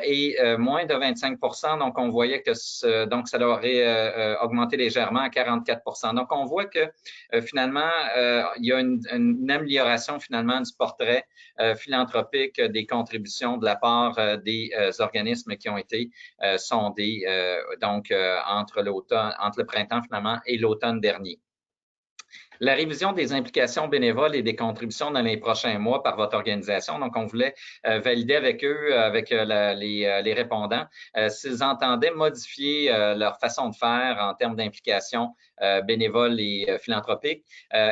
et moins de 25 donc on voyait que donc ça aurait augmenté légèrement à 44 Donc on voit que finalement il y a une amélioration finalement du portrait philanthropique des contributions de la part des organismes qui ont été sondés donc entre le printemps finalement et l'automne dernier. La révision des implications bénévoles et des contributions dans les prochains mois par votre organisation. Donc, on voulait valider avec eux, avec les répondants, s'ils entendaient modifier leur façon de faire en termes d'implication bénévole et philanthropique.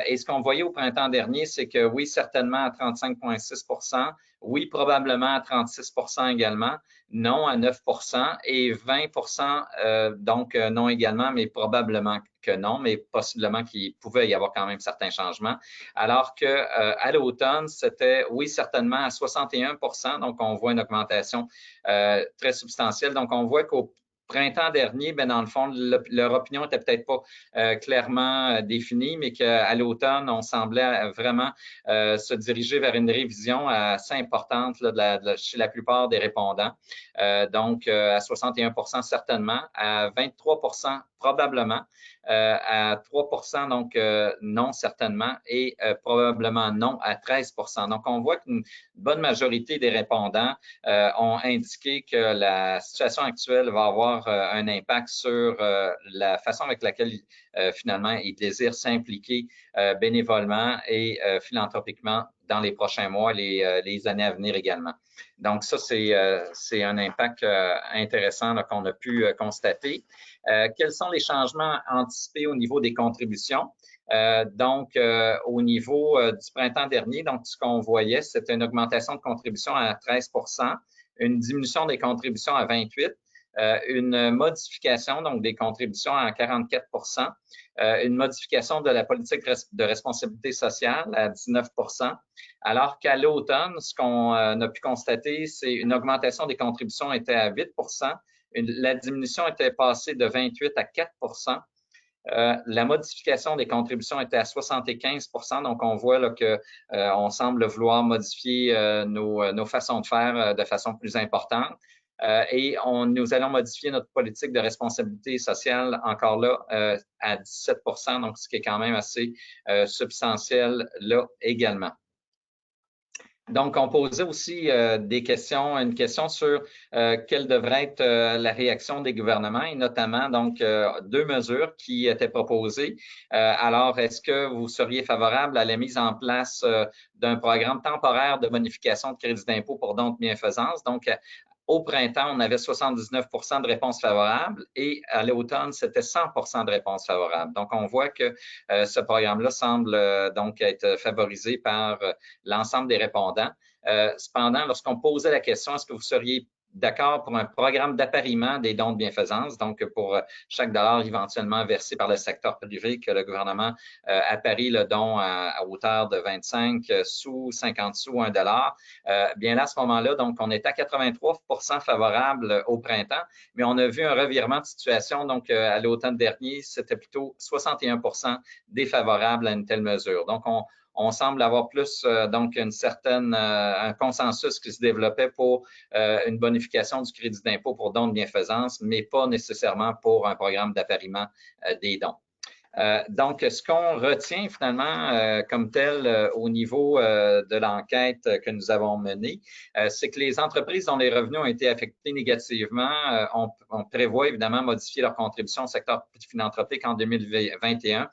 Et ce qu'on voyait au printemps dernier, c'est que oui, certainement à 35,6 oui, probablement à 36 également, non à 9 et 20 donc non également, mais probablement que non, mais possiblement qu'il pouvait y avoir quand même certains changements. Alors que à l'automne, c'était oui, certainement à 61 donc on voit une augmentation très substantielle. Donc on voit qu'au printemps dernier, ben dans le fond, leur opinion n'était peut-être pas clairement définie, mais qu'à l'automne, on semblait vraiment se diriger vers une révision assez importante là, chez la plupart des répondants. Donc, à 61 certainement, à 23 probablement, à 3 donc non certainement, et probablement non à 13 Donc, on voit qu'une bonne majorité des répondants ont indiqué que la situation actuelle va avoir un impact sur la façon avec laquelle finalement ils désirent s'impliquer bénévolement et philanthropiquement dans les prochains mois, les années à venir également. Donc, ça, c'est un impact intéressant qu'on a pu constater. Quels sont les changements anticipés au niveau des contributions? Donc, au niveau du printemps dernier, donc ce qu'on voyait, c'était une augmentation de contributions à 13 une diminution des contributions à 28 une modification donc des contributions à 44 une modification de la politique de responsabilité sociale à 19 alors qu'à l'automne, ce qu'on a pu constater, c'est une augmentation des contributions était à 8 la diminution était passée de 28 à 4 la modification des contributions était à 75 donc on voit là, que on semble vouloir modifier nos façons de faire de façon plus importante. Et nous allons modifier notre politique de responsabilité sociale encore là à 17 donc ce qui est quand même assez substantiel là également. Donc, on posait aussi une question sur quelle devrait être la réaction des gouvernements et notamment donc 2 mesures qui étaient proposées. Alors, est-ce que vous seriez favorable à la mise en place d'un programme temporaire de bonification de crédit d'impôt pour dons de bienfaisance? Donc, au printemps, on avait 79 de réponses favorables et à l'automne, c'était 100 de réponses favorables. Donc, on voit que ce programme-là semble donc être favorisé par l'ensemble des répondants. Cependant, lorsqu'on posait la question, est-ce que vous seriez d'accord pour un programme d'appariement des dons de bienfaisance, donc pour chaque dollar éventuellement versé par le secteur privé, que le gouvernement apparie le don à hauteur de 25 sous, 50 sous, 1 dollar. Bien là, à ce moment-là, donc on est à 83 favorable au printemps, mais on a vu un revirement de situation. Donc, à l'automne dernier, c'était plutôt 61 défavorable à une telle mesure. Donc, on semble avoir plus donc un consensus qui se développait pour une bonification du crédit d'impôt pour dons de bienfaisance, mais pas nécessairement pour un programme d'appariement des dons. Donc, ce qu'on retient finalement comme tel au niveau de l'enquête que nous avons menée, c'est que les entreprises dont les revenus ont été affectés négativement, on prévoit évidemment modifier leur contribution au secteur philanthropique en 2021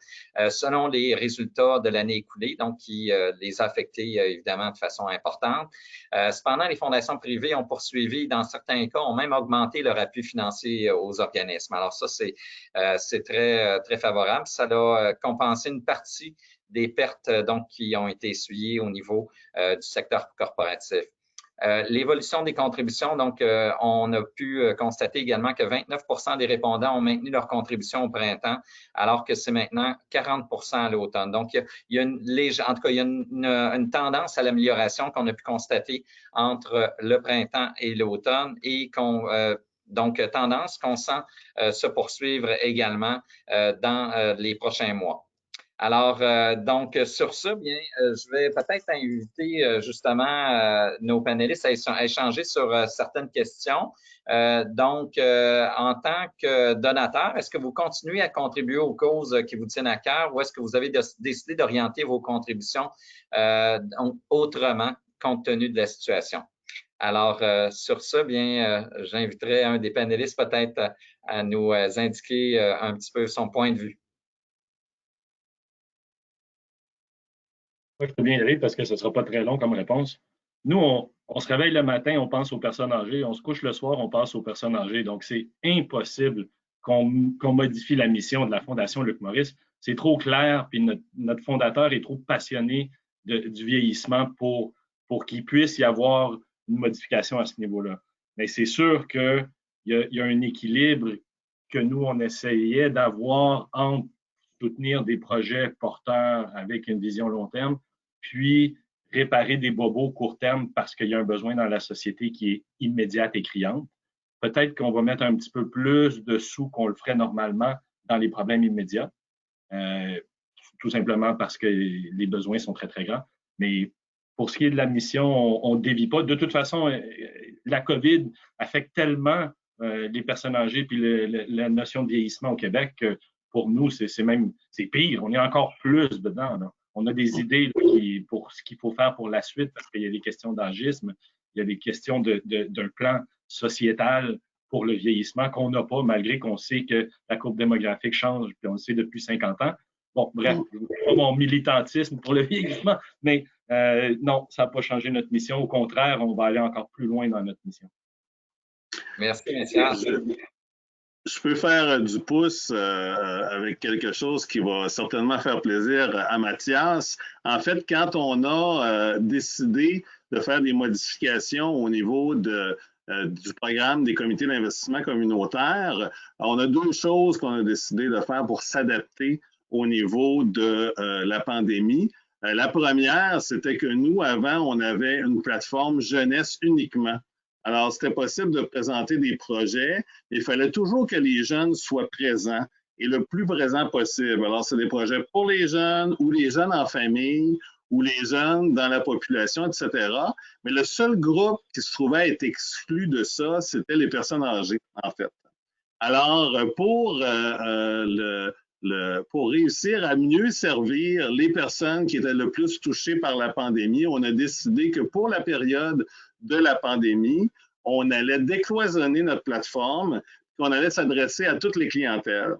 selon les résultats de l'année écoulée, donc qui les a affectés évidemment de façon importante. Cependant, les fondations privées ont poursuivi, dans certains cas, ont même augmenté leur appui financier aux organismes. Alors ça, c'est très, très favorable. Ça a compensé une partie des pertes donc, qui ont été essuyées au niveau du secteur corporatif. L'évolution des contributions, donc on a pu constater également que 29 des répondants ont maintenu leur contribution au printemps, alors que c'est maintenant 40 à l'automne. Donc, il y a une tendance à l'amélioration qu'on a pu constater entre le printemps et l'automne et qu'on donc tendance qu'on sent se poursuivre également dans les prochains mois. Alors, donc, sur ça, bien, je vais peut-être inviter justement nos panélistes à échanger sur certaines questions. Donc, en tant que donateur, est-ce que vous continuez à contribuer aux causes qui vous tiennent à cœur ou est-ce que vous avez décidé d'orienter vos contributions autrement compte tenu de la situation? Alors, sur ça, bien, j'inviterai un des panélistes peut-être à nous indiquer un petit peu son point de vue. Je peux bien y aller parce que ce ne sera pas très long comme réponse. Nous, on se réveille le matin, on pense aux personnes âgées. On se couche le soir, on pense aux personnes âgées. Donc, c'est impossible qu'on modifie la mission de la Fondation Luc Morris. C'est trop clair, puis notre fondateur est trop passionné du vieillissement pour qu'il puisse y avoir une modification à ce niveau-là. Mais c'est sûr qu'il y a un équilibre que nous, on essayait d'avoir entre soutenir des projets porteurs avec une vision long terme, puis réparer des bobos court terme parce qu'il y a un besoin dans la société qui est immédiate et criante. Peut-être qu'on va mettre un petit peu plus de sous qu'on le ferait normalement dans les problèmes immédiats, tout simplement parce que les besoins sont très, très grands. Mais pour ce qui est de la mission, on ne dévie pas. De toute façon, la COVID affecte tellement les personnes âgées puis la notion de vieillissement au Québec que pour nous, c'est pire. On est encore plus dedans. Là. On a des idées là, pour ce qu'il faut faire pour la suite parce qu'il y a des questions d'agisme, il y a des questions d'un plan sociétal pour le vieillissement qu'on n'a pas, malgré qu'on sait que la courbe démographique change, puis on le sait depuis 50 ans. Bon, bref, je ne veux pas mon militantisme pour le vieillissement, mais non, ça n'a pas changé notre mission. Au contraire, on va aller encore plus loin dans notre mission. Merci, Mathias. Je peux faire du pouce avec quelque chose qui va certainement faire plaisir à Mathias. En fait, quand on a décidé de faire des modifications au niveau du programme des comités d'investissement communautaire, on a deux choses qu'on a décidé de faire pour s'adapter au niveau de la pandémie. La première, c'était que nous, avant, on avait une plateforme jeunesse uniquement. Alors, c'était possible de présenter des projets. Il fallait toujours que les jeunes soient présents et le plus présents possible. Alors, c'est des projets pour les jeunes ou les jeunes en famille ou les jeunes dans la population, etc. Mais le seul groupe qui se trouvait être exclu de ça, c'était les personnes âgées, en fait. Alors, pour réussir à mieux servir les personnes qui étaient le plus touchées par la pandémie, on a décidé que pour la période de la pandémie, on allait décloisonner notre plateforme, qu'on allait s'adresser à toutes les clientèles.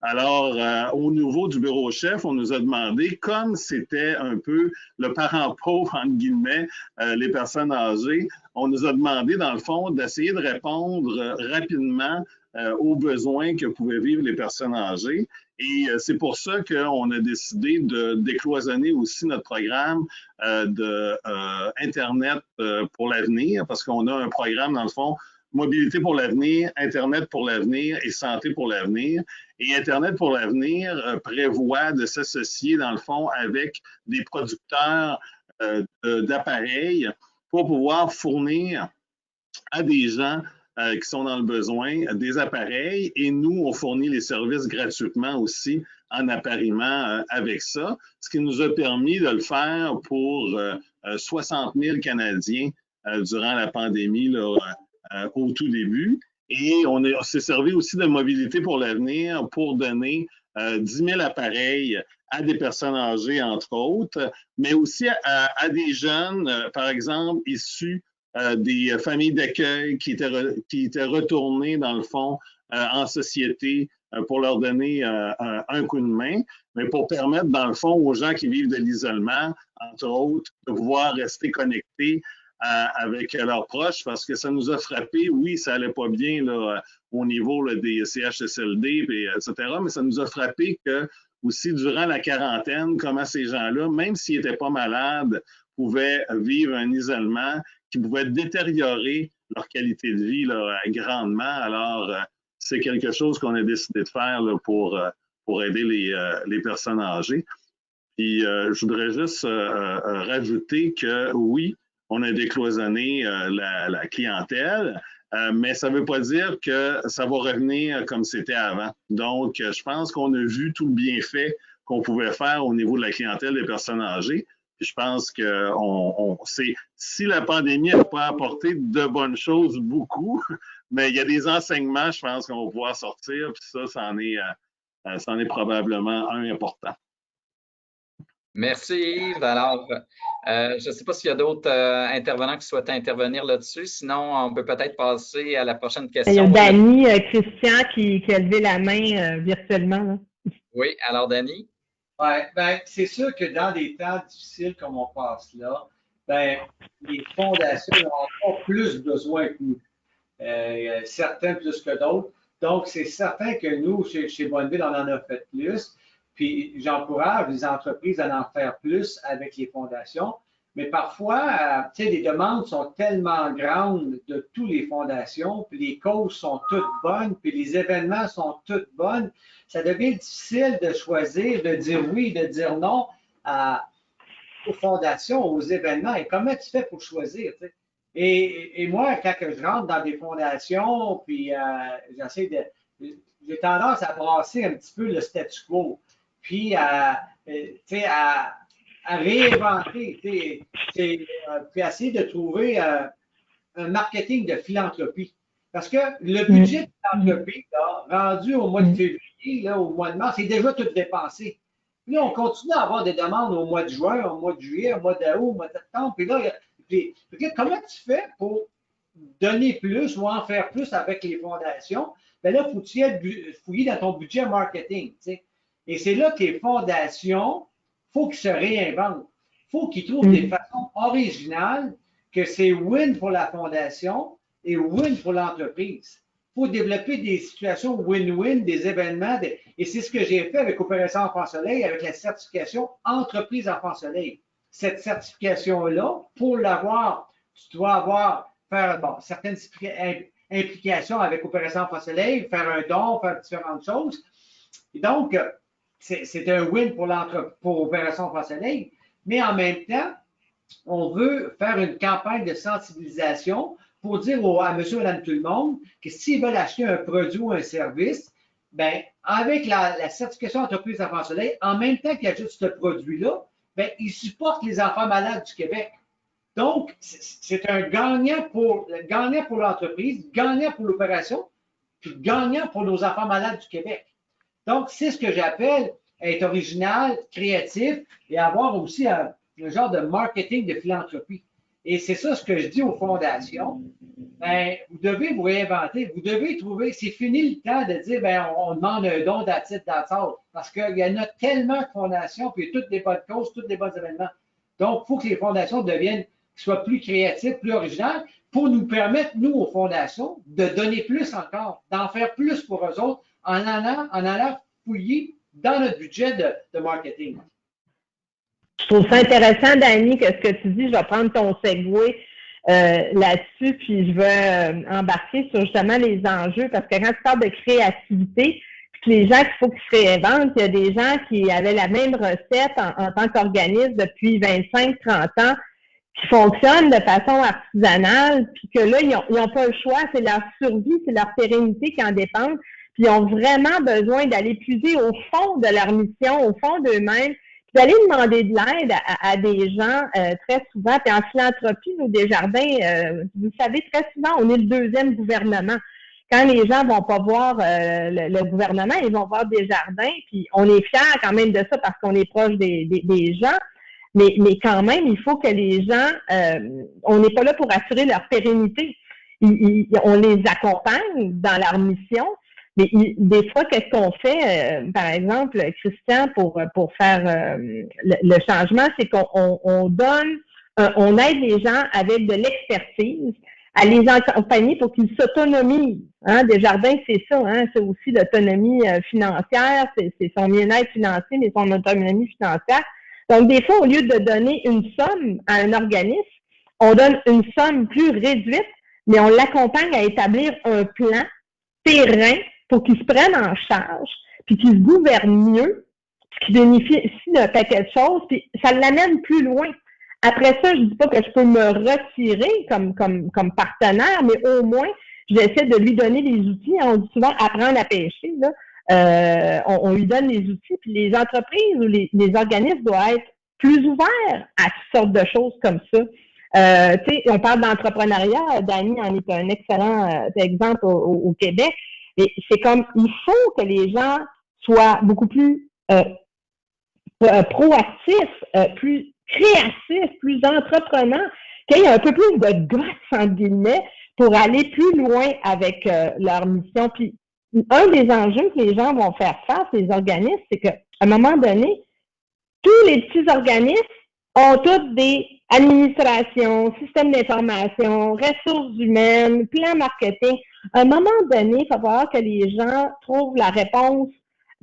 Alors, au niveau du bureau chef, on nous a demandé, comme c'était un peu le parent pauvre, entre guillemets, les personnes âgées, on nous a demandé, dans le fond, d'essayer de répondre rapidement aux besoins que pouvaient vivre les personnes âgées. Et c'est pour ça qu'on a décidé de décloisonner aussi notre programme d'Internet pour l'avenir, parce qu'on a un programme, dans le fond, Mobilité pour l'avenir, Internet pour l'avenir et Santé pour l'avenir. Et Internet pour l'avenir prévoit de s'associer, dans le fond, avec des producteurs d'appareils pour pouvoir fournir à des gens qui sont dans le besoin des appareils. Et nous, on fournit les services gratuitement aussi en appariement avec ça, ce qui nous a permis de le faire pour 60 000 Canadiens durant la pandémie là, au tout début. Et on s'est servi aussi de mobilité pour l'avenir pour donner 10 000 appareils à des personnes âgées, entre autres, mais aussi à des jeunes, par exemple, issus des familles d'accueil qui étaient retournées, dans le fond, en société pour leur donner un coup de main, mais pour permettre, dans le fond, aux gens qui vivent de l'isolement, entre autres, de pouvoir rester connectés avec leurs proches, parce que ça nous a frappé. Oui, ça allait pas bien là, au niveau là, des CHSLD, etc., mais ça nous a frappé que aussi durant la quarantaine, comment ces gens-là, même s'ils n'étaient pas malades, pouvaient vivre un isolement qui pouvait détériorer leur qualité de vie là, grandement. Alors, c'est quelque chose qu'on a décidé de faire là, pour aider les personnes âgées. Puis, je voudrais juste rajouter que oui, on a décloisonné la clientèle, mais ça ne veut pas dire que ça va revenir comme c'était avant. Donc, je pense qu'on a vu tout le bienfait qu'on pouvait faire au niveau de la clientèle des personnes âgées. Puis je pense que si la pandémie n'a pas apporté de bonnes choses, beaucoup, mais il y a des enseignements, je pense, qu'on va pouvoir sortir. Puis ça, c'en est probablement un important. Merci Yves. Alors, je ne sais pas s'il y a d'autres intervenants qui souhaitent intervenir là-dessus. Sinon, on peut peut-être passer à la prochaine question. Il y a Dany, Christian qui a levé la main virtuellement. Là. Oui, alors Dany? Oui, ben, c'est sûr que dans des temps difficiles comme on passe là, ben, les fondations ont encore plus besoin que nous. Certains plus que d'autres. Donc, c'est certain que nous, chez Bonneville, on en a fait plus. Puis, j'encourage les entreprises à en faire plus avec les fondations. Mais parfois, tu sais, les demandes sont tellement grandes de toutes les fondations, puis les causes sont toutes bonnes, puis les événements sont toutes bonnes. Ça devient difficile de choisir, de dire oui, de dire non aux fondations, aux événements. Et comment tu fais pour choisir, tu sais? Et moi, quand je rentre dans des fondations, puis j'ai tendance à brasser un petit peu le statu quo, puis à réinventer, puis essayer de trouver un marketing de philanthropie. Parce que le budget de philanthropie, là, rendu au mois de février, là, au mois de mars, c'est déjà tout dépensé. Puis là, on continue à avoir des demandes au mois de juin, au mois de juillet, au mois d'août, au mois de septembre. Puis là, comment tu fais pour donner plus ou en faire plus avec les fondations? Bien là, il faut que tu ailles fouiller dans ton budget marketing. T'sais. Et c'est là que les fondations, il faut qu'ils se réinventent. Il faut qu'ils trouvent des façons originales que c'est win pour la fondation et win pour l'entreprise. Il faut développer des situations win-win, des événements. Et c'est ce que j'ai fait avec Opération Enfant Soleil, avec la certification Entreprise Enfant Soleil. Cette certification-là, pour l'avoir, tu dois faire certaines implications avec Opération Enfant Soleil, faire un don, faire différentes choses. Et donc, c'est un win pour Opération Enfant Soleil, mais en même temps, on veut faire une campagne de sensibilisation pour dire à monsieur et madame tout le monde que s'ils veulent acheter un produit ou un service, ben avec la certification Entreprise Enfant Soleil, en même temps qu'ils achètent ce produit-là, ben ils supportent les enfants malades du Québec. Donc, c'est un gagnant pour l'entreprise, gagnant pour l'opération, puis gagnant pour nos enfants malades du Québec. Donc, c'est ce que j'appelle être original, créatif et avoir aussi un genre de marketing de philanthropie. Et c'est ça ce que je dis aux fondations. Ben, vous devez vous réinventer, vous devez trouver, c'est fini le temps de dire, ben, on demande un don d'attitude d'assaut. Parce qu'il y en a tellement de fondations, puis toutes des bonnes causes, tous des bons événements. Donc, il faut que les fondations soient plus créatives, plus originales, pour nous permettre, nous, aux fondations, de donner plus encore, d'en faire plus pour eux autres, en allant fouiller dans notre budget de marketing. Je trouve ça intéressant, Dany, que ce que tu dis. Je vais prendre ton segue là-dessus, puis je vais embarquer sur justement les enjeux, parce que quand tu parles de créativité, puis que les gens qu'il faut qu'ils se réinventent, il y a des gens qui avaient la même recette en tant qu'organisme depuis 25-30 ans, qui fonctionnent de façon artisanale, puis que là, ils n'ont pas le choix, c'est leur survie, c'est leur pérennité qui en dépend, puis ils ont vraiment besoin d'aller puiser au fond de leur mission, au fond d'eux-mêmes, puis d'aller demander de l'aide à des gens très souvent. Puis en philanthropie, nous, Desjardins, vous savez, très souvent, on est le deuxième gouvernement. Quand les gens vont pas voir le gouvernement, ils vont voir Desjardins, puis on est fiers quand même de ça parce qu'on est proche des gens. Mais quand même, il faut que les gens, on n'est pas là pour assurer leur pérennité. On les accompagne dans leur mission, mais des fois, qu'est-ce qu'on fait, par exemple, Christian, pour faire le changement, c'est qu'on donne, on aide les gens avec de l'expertise à les accompagner pour qu'ils s'autonomisent. Hein? Desjardins, c'est ça, hein? C'est aussi l'autonomie financière, c'est son bien-être financier, mais son autonomie financière. Donc, des fois, au lieu de donner une somme à un organisme, on donne une somme plus réduite, mais on l'accompagne à établir un plan périn pour qu'il se prenne en charge, puis qu'il se gouverne mieux, puis qu'il bénéficie d'un paquet de choses, puis ça l'amène plus loin. Après ça, je dis pas que je peux me retirer comme partenaire, mais au moins, j'essaie de lui donner les outils. On dit souvent apprendre à pêcher, là. On lui donne les outils, puis les entreprises ou les organismes doivent être plus ouverts à toutes sortes de choses comme ça. On parle d'entrepreneuriat, Dany en est un excellent exemple au Québec. Et c'est comme, il faut que les gens soient beaucoup plus proactifs, plus créatifs, plus entreprenants, qu'il y ait un peu plus de gosse, entre guillemets, pour aller plus loin avec leur mission. Puis, un des enjeux que les gens vont faire face, les organismes, c'est qu'à un moment donné, tous les petits organismes ont toutes des administrations, systèmes d'information, ressources humaines, plans marketing. À un moment donné, il va falloir que les gens trouvent la réponse,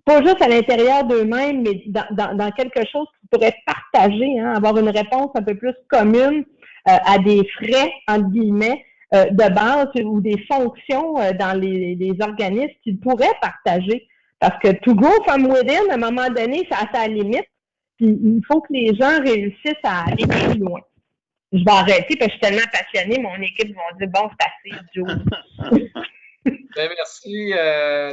pas juste à l'intérieur d'eux-mêmes, mais dans quelque chose qu'ils pourraient partager, hein, avoir une réponse un peu plus commune à des frais, entre guillemets, de base ou des fonctions dans les organismes qu'ils pourraient partager. Parce que to go from within, à un moment donné, c'est à sa limite. Puis il faut que les gens réussissent à aller plus loin. Je vais arrêter parce que je suis tellement passionnée, mon équipe va dire bon, c'est assez, Joe. Bien, merci,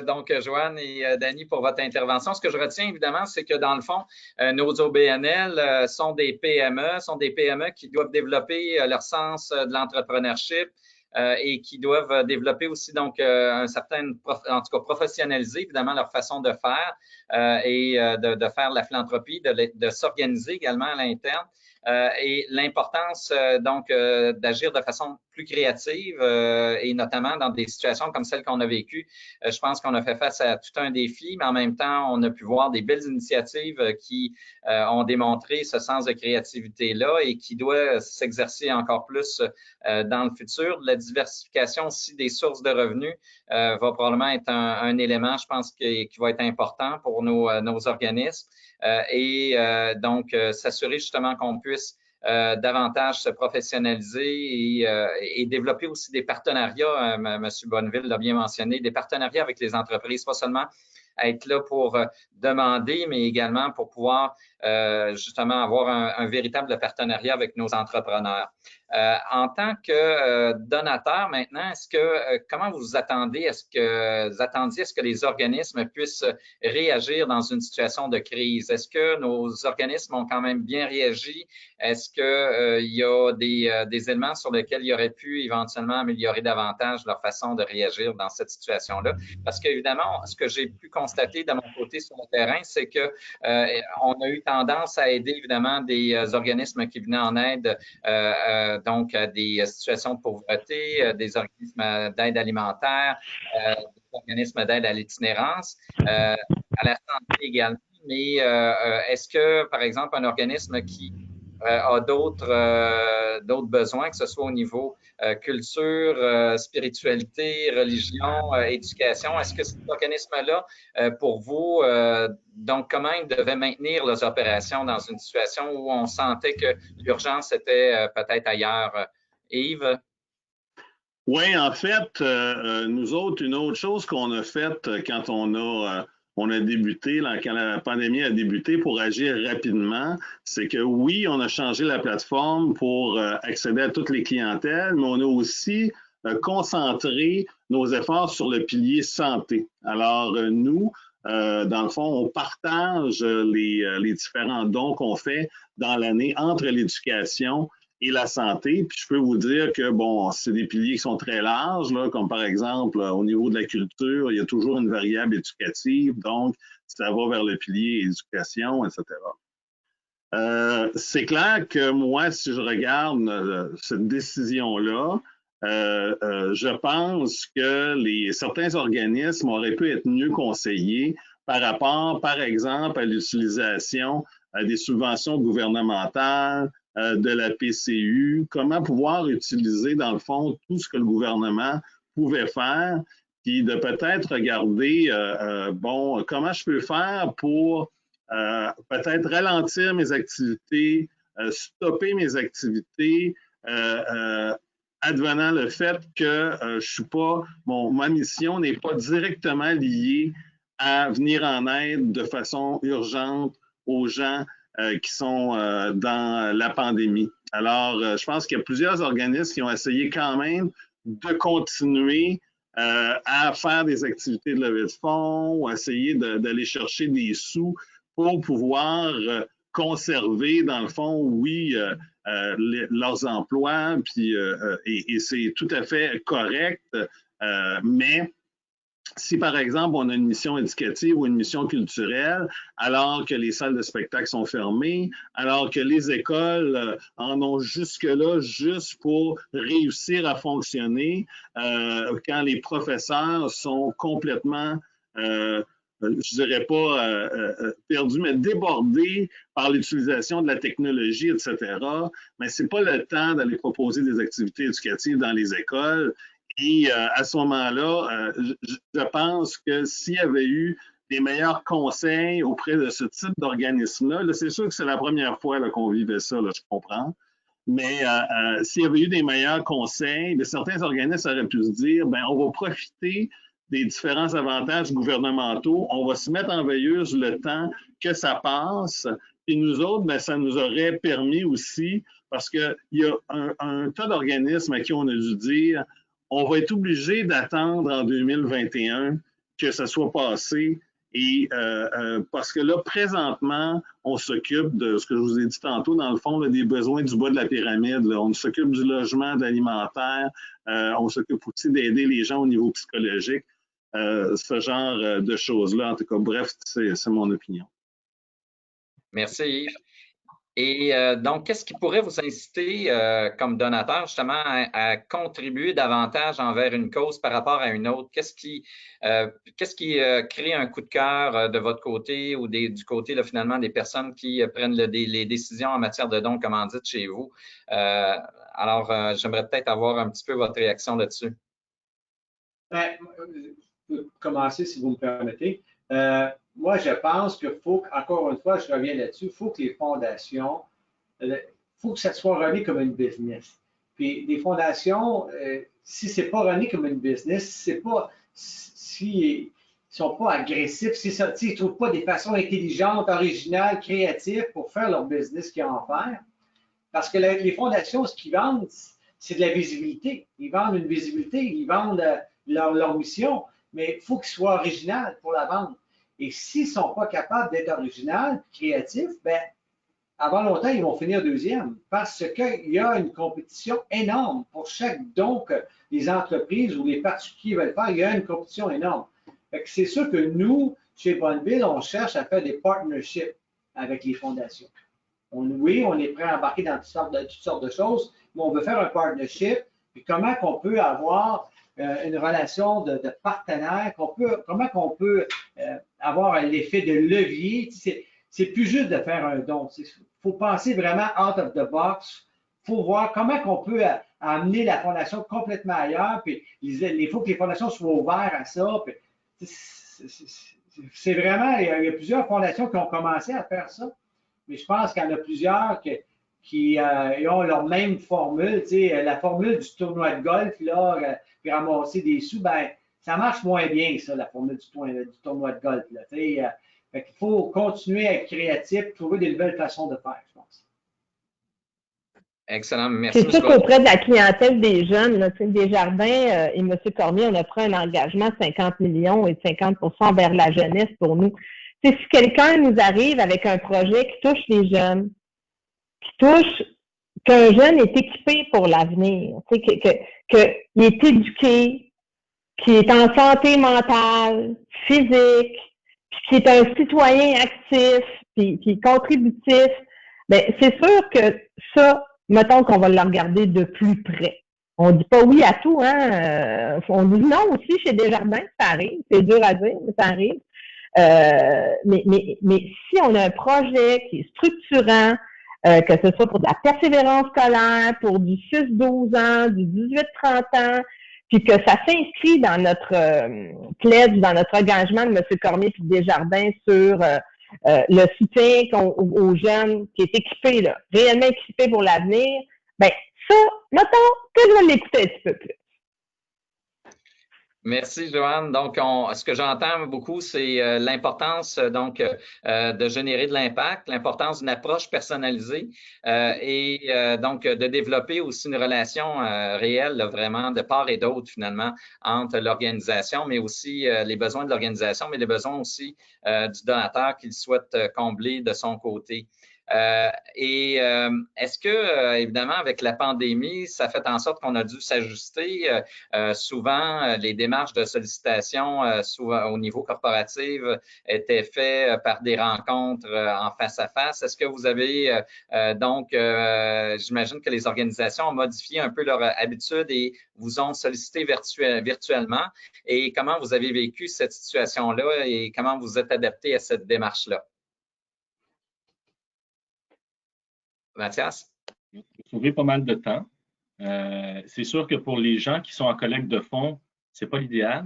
donc, Joanne et Dany, pour votre intervention. Ce que je retiens, évidemment, c'est que, dans le fond, nos OBNL sont des PME qui doivent développer leur sens de l'entrepreneurship et qui doivent développer aussi, donc, un certain, en tout cas, professionnaliser, évidemment, leur façon de faire et de faire la philanthropie, de s'organiser également à l'interne. Et l'importance donc d'agir de façon plus créative et notamment dans des situations comme celles qu'on a vécues. Je pense qu'on a fait face à tout un défi, mais en même temps, on a pu voir des belles initiatives qui ont démontré ce sens de créativité-là et qui doit s'exercer encore plus dans le futur. La diversification aussi des sources de revenus va probablement être un élément, je pense, qui va être important pour nos organismes. Donc, s'assurer justement qu'on puisse davantage se professionnaliser et développer aussi des partenariats, M. Bonneville l'a bien mentionné, des partenariats avec les entreprises, pas seulement être là pour demander, mais également pour pouvoir justement avoir un véritable partenariat avec nos entrepreneurs. En tant que donateur maintenant, comment vous attendiez à ce que les organismes puissent réagir dans une situation de crise? Est-ce que nos organismes ont quand même bien réagi? Est-ce qu'il y a des éléments sur lesquels il y aurait pu éventuellement améliorer davantage leur façon de réagir dans cette situation-là? Parce qu'évidemment, ce que j'ai pu constater de mon côté sur le terrain, c'est que on a eu tendance à aider évidemment des organismes qui venaient en aide donc à des situations de pauvreté, des organismes d'aide alimentaire, des organismes d'aide à l'itinérance, à la santé également. Mais est-ce que, par exemple, un organisme qui a d'autres besoins, que ce soit au niveau culture, spiritualité, religion, éducation, est-ce que cet organisme-là, pour vous, donc comment ils devaient maintenir leurs opérations dans une situation où on sentait que l'urgence était peut-être ailleurs? Yves? Oui, en fait, nous autres, une autre chose qu'on a faite quand on a débuté, quand la pandémie a débuté pour agir rapidement, c'est que oui, on a changé la plateforme pour accéder à toutes les clientèles, mais on a aussi concentré nos efforts sur le pilier santé. Alors, nous, dans le fond, on partage les différents dons qu'on fait dans l'année entre l'éducation et la santé. Puis je peux vous dire que, bon, c'est des piliers qui sont très larges, là, comme par exemple, au niveau de la culture, il y a toujours une variable éducative, donc ça va vers le pilier éducation, etc. C'est clair que moi, si je regarde cette décision-là, je pense que certains organismes auraient pu être mieux conseillés par rapport, par exemple, à l'utilisation des subventions gouvernementales, de la PCU, comment pouvoir utiliser, dans le fond, tout ce que le gouvernement pouvait faire, puis de peut-être regarder, bon, comment je peux faire pour peut-être ralentir mes activités, stopper mes activités, advenant le fait que je suis pas, ma mission n'est pas directement liée à venir en aide de façon urgente aux gens qui sont dans la pandémie. Alors, je pense qu'il y a plusieurs organismes qui ont essayé quand même de continuer à faire des activités de levée de fonds ou essayer d'aller chercher des sous pour pouvoir conserver, dans le fond, oui, leurs emplois, puis, et c'est tout à fait correct, mais si, par exemple, on a une mission éducative ou une mission culturelle, alors que les salles de spectacle sont fermées, alors que les écoles en ont jusque-là juste pour réussir à fonctionner, quand les professeurs sont complètement, je dirais pas perdus, mais débordés par l'utilisation de la technologie, etc., mais c'est pas le temps d'aller proposer des activités éducatives dans les écoles. Et à ce moment-là, je pense que s'il y avait eu des meilleurs conseils auprès de ce type d'organisme-là, là, c'est sûr que c'est la première fois qu'on vivait ça, là, je comprends, mais s'il y avait eu des meilleurs conseils, certains organismes auraient pu se dire, ben, on va profiter des différents avantages gouvernementaux, on va se mettre en veilleuse le temps que ça passe, et nous autres, ben, ça nous aurait permis aussi, parce qu'il y a un tas d'organismes à qui on a dû dire, on va être obligé d'attendre en 2021 que ça soit passé. Et parce que là, présentement, on s'occupe de ce que je vous ai dit tantôt, dans le fond, là, des besoins du bas de la pyramide. Là. On s'occupe du logement, de l'alimentaire. On s'occupe aussi d'aider les gens au niveau psychologique. Ce genre de choses-là. En tout cas, bref, c'est mon opinion. Merci, Yves. Et donc, qu'est-ce qui pourrait vous inciter comme donateur justement à contribuer davantage envers une cause par rapport à une autre? Qu'est-ce qui crée un coup de cœur de votre côté ou du côté là, finalement des personnes qui prennent les décisions en matière de dons commandites chez vous? Alors, j'aimerais peut-être avoir un petit peu votre réaction là-dessus. Ben, je peux commencer si vous me permettez. Moi, je pense qu'il faut, encore une fois, je reviens là-dessus, il faut que les fondations, il faut que ça soit rené comme une business. Puis des fondations, si ce n'est pas rené comme une business, c'est pas, s'ils ne sont pas agressifs, s'ils ne trouvent pas des façons intelligentes, originales, créatives pour faire leur business qu'ils ont à faire. Parce que les fondations, ce qu'ils vendent, c'est de la visibilité. Ils vendent une visibilité, ils vendent leur mission, mais il faut qu'ils soient originaux pour la vendre. Et s'ils ne sont pas capables d'être originaux, créatifs, ben, avant longtemps, ils vont finir deuxième parce qu'il y a une compétition énorme pour chaque don que les entreprises ou les particuliers veulent faire. Il y a une compétition énorme. C'est sûr que nous, chez Bonneville, on cherche à faire des partnerships avec les fondations. Oui, on est prêt à embarquer dans toutes sortes de choses, mais on veut faire un partnership. Puis comment qu'on peut avoir une relation de partenaire, comment qu'on peut avoir l'effet de levier. C'est plus juste de faire un don. Il faut penser vraiment out of the box. Il faut voir comment qu'on peut amener la fondation complètement ailleurs. Puis il faut que les fondations soient ouvertes à ça. C'est vraiment, il y a plusieurs fondations qui ont commencé à faire ça. Mais je pense qu'il y en a plusieurs qui ont leur même formule. La formule du tournoi de golf, là, puis ramasser des sous, ben, ça marche moins bien, ça, la formule du tournoi de golf. Là, il faut continuer à être créatif, trouver des nouvelles façons de faire, je pense. Excellent, merci. C'est sûr qu'auprès de la clientèle des jeunes, là, Desjardins et M. Cormier, on a pris un engagement de 50 millions et de 50 % vers la jeunesse pour nous. Si quelqu'un nous arrive avec un projet qui touche les jeunes, qu'un jeune est équipé pour l'avenir, qu'il est éduqué, qu'il est en santé mentale, physique, qui est un citoyen actif, puis contributif, bien, c'est sûr que ça, mettons qu'on va le regarder de plus près. On dit pas oui à tout, hein. On dit non aussi chez Desjardins, ça arrive. C'est dur à dire, mais ça arrive. Mais si on a un projet qui est structurant, que ce soit pour de la persévérance scolaire, pour du 6-12 ans, du 18-30 ans, puis que ça s'inscrit dans notre pledge, dans notre engagement de M. Cormier et Desjardins sur le soutien aux jeunes qui est équipé, là, réellement équipé pour l'avenir, bien, ça, mettons que je vais l'écouter un petit peu plus. Merci, Joanne. Donc, ce que j'entends beaucoup, c'est l'importance de générer de l'impact, l'importance d'une approche personnalisée donc de développer aussi une relation réelle, là, vraiment de part et d'autre finalement entre l'organisation, mais aussi les besoins de l'organisation, mais les besoins aussi du donateur qu'il souhaite combler de son côté. Est-ce que, évidemment, avec la pandémie, ça fait en sorte qu'on a dû s'ajuster? Souvent, les démarches de sollicitation, souvent au niveau corporatif, étaient faites par des rencontres en face à face. Est-ce que vous avez j'imagine que les organisations ont modifié un peu leur habitude et vous ont sollicité virtuellement. Et comment vous avez vécu cette situation-là et comment vous êtes adapté à cette démarche-là? Mathias? Sauver pas mal de temps. C'est sûr que pour les gens qui sont en collecte de fonds, c'est pas l'idéal.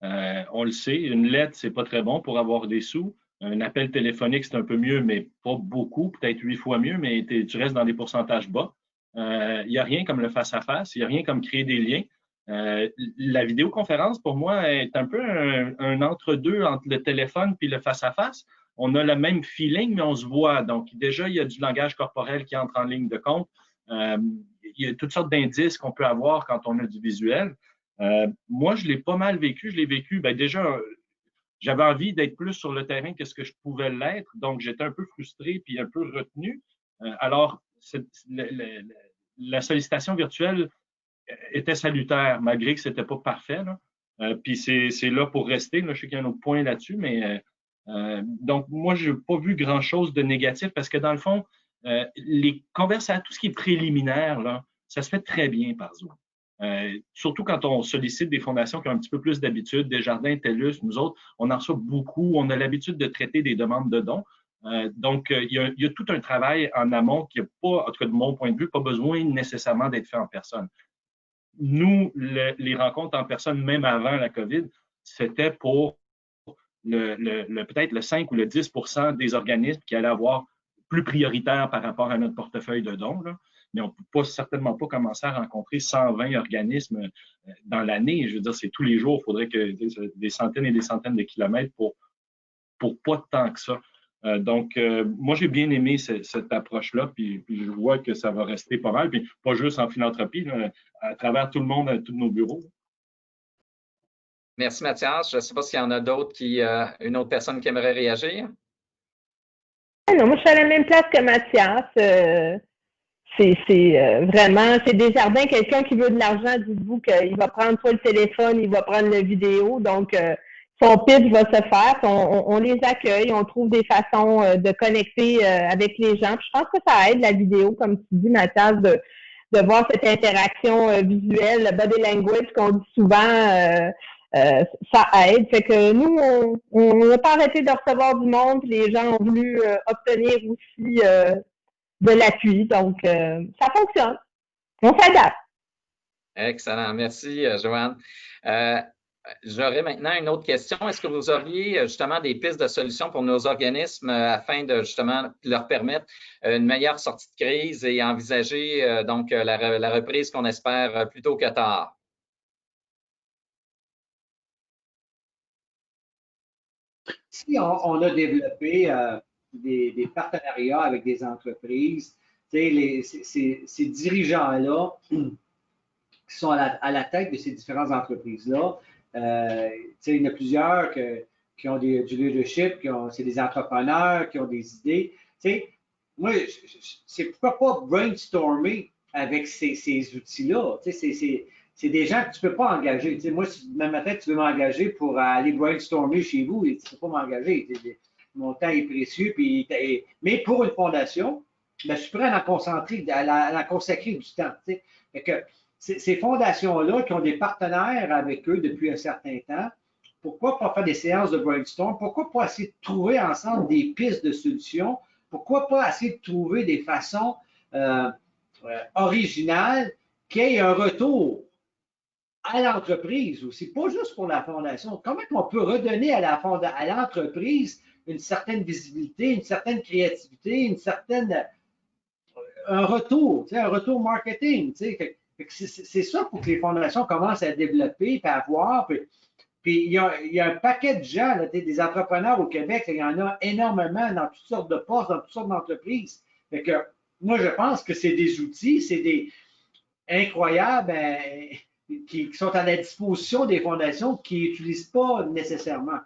On le sait, une lettre, c'est pas très bon pour avoir des sous. Un appel téléphonique, c'est un peu mieux, mais pas beaucoup, peut-être 8 fois mieux, mais tu restes dans des pourcentages bas. Il n'y a rien comme le face-à-face, il n'y a rien comme créer des liens. La vidéoconférence, pour moi, est un peu un entre-deux entre le téléphone puis le face-à-face. On a le même feeling, mais on se voit. Donc, déjà, il y a du langage corporel qui entre en ligne de compte. Il y a toutes sortes d'indices qu'on peut avoir quand on a du visuel. Moi, je l'ai pas mal vécu. Je l'ai vécu, déjà, j'avais envie d'être plus sur le terrain que ce que je pouvais l'être. Donc, j'étais un peu frustré puis un peu retenu. Alors, la sollicitation virtuelle était salutaire, malgré que c'était pas parfait. Puis c'est là pour rester. Là, je sais qu'il y a un autre point là-dessus, mais donc, moi, je n'ai pas vu grand-chose de négatif parce que, dans le fond, les conversations, tout ce qui est préliminaire, là, ça se fait très bien par Zoom. Surtout quand on sollicite des fondations qui ont un petit peu plus d'habitude, Desjardins, TELUS, nous autres, on en reçoit beaucoup, on a l'habitude de traiter des demandes de dons. Donc, il y a tout un travail en amont qui n'a pas, en tout cas de mon point de vue, pas besoin nécessairement d'être fait en personne. Nous, les rencontres en personne, même avant la COVID, c'était pour peut-être le 5 ou le 10 des organismes qui allaient avoir plus prioritaire par rapport à notre portefeuille de dons. Là. Mais on ne peut certainement pas commencer à rencontrer 120 organismes dans l'année. Je veux dire, c'est tous les jours. Il faudrait que des centaines et des centaines de kilomètres pour pas de temps que ça. Moi, j'ai bien aimé cette approche-là, puis je vois que ça va rester pas mal, puis pas juste en philanthropie, là, à travers tout le monde, à tous nos bureaux. Merci, Mathias. Je ne sais pas s'il y en a d'autres une autre personne qui aimerait réagir. Non, moi, je suis à la même place que Mathias. C'est Desjardins, quelqu'un qui veut de l'argent, dites-vous qu'il va prendre soit le téléphone, il va prendre la vidéo. Donc, son pitch va se faire. On les accueille, on trouve des façons de connecter avec les gens. Puis je pense que ça aide la vidéo, comme tu dis, Mathias, de voir cette interaction visuelle, le body language qu'on dit souvent. Ça aide. Fait que nous, on n'a pas arrêté de recevoir du monde, puis les gens ont voulu obtenir aussi de l'appui. Donc, ça fonctionne. On s'adapte. Excellent. Merci, Joanne. J'aurais maintenant une autre question. Est-ce que vous auriez justement des pistes de solutions pour nos organismes afin de justement leur permettre une meilleure sortie de crise et envisager la reprise qu'on espère plus tôt que tard? Si on a développé des partenariats avec des entreprises, ces dirigeants-là qui sont à la tête de ces différentes entreprises-là, il y en a plusieurs qui ont du leadership, c'est des entrepreneurs qui ont des idées. Moi, c'est pourquoi pas brainstormer avec ces outils-là. C'est des gens que tu ne peux pas engager. Moi, si demain matin, tu veux m'engager pour aller brainstormer chez vous, et tu ne peux pas m'engager. Mon temps est précieux. Mais pour une fondation, je suis prêt à en consacrer du temps. Fait que ces fondations-là qui ont des partenaires avec eux depuis un certain temps, pourquoi pas faire des séances de brainstorm? Pourquoi pas essayer de trouver ensemble des pistes de solutions? Pourquoi pas essayer de trouver des façons originales qui aient un retour à l'entreprise aussi, pas juste pour la fondation. Comment on peut redonner à l'entreprise une certaine visibilité, une certaine créativité, un retour marketing. C'est ça pour que les fondations commencent à développer, puis à voir. Puis il y a un paquet de gens, là, des entrepreneurs au Québec, il y en a énormément dans toutes sortes de postes, dans toutes sortes d'entreprises. Fait que moi, je pense que c'est des outils, c'est des incroyables qui sont à la disposition des fondations qui n'utilisent pas nécessairement.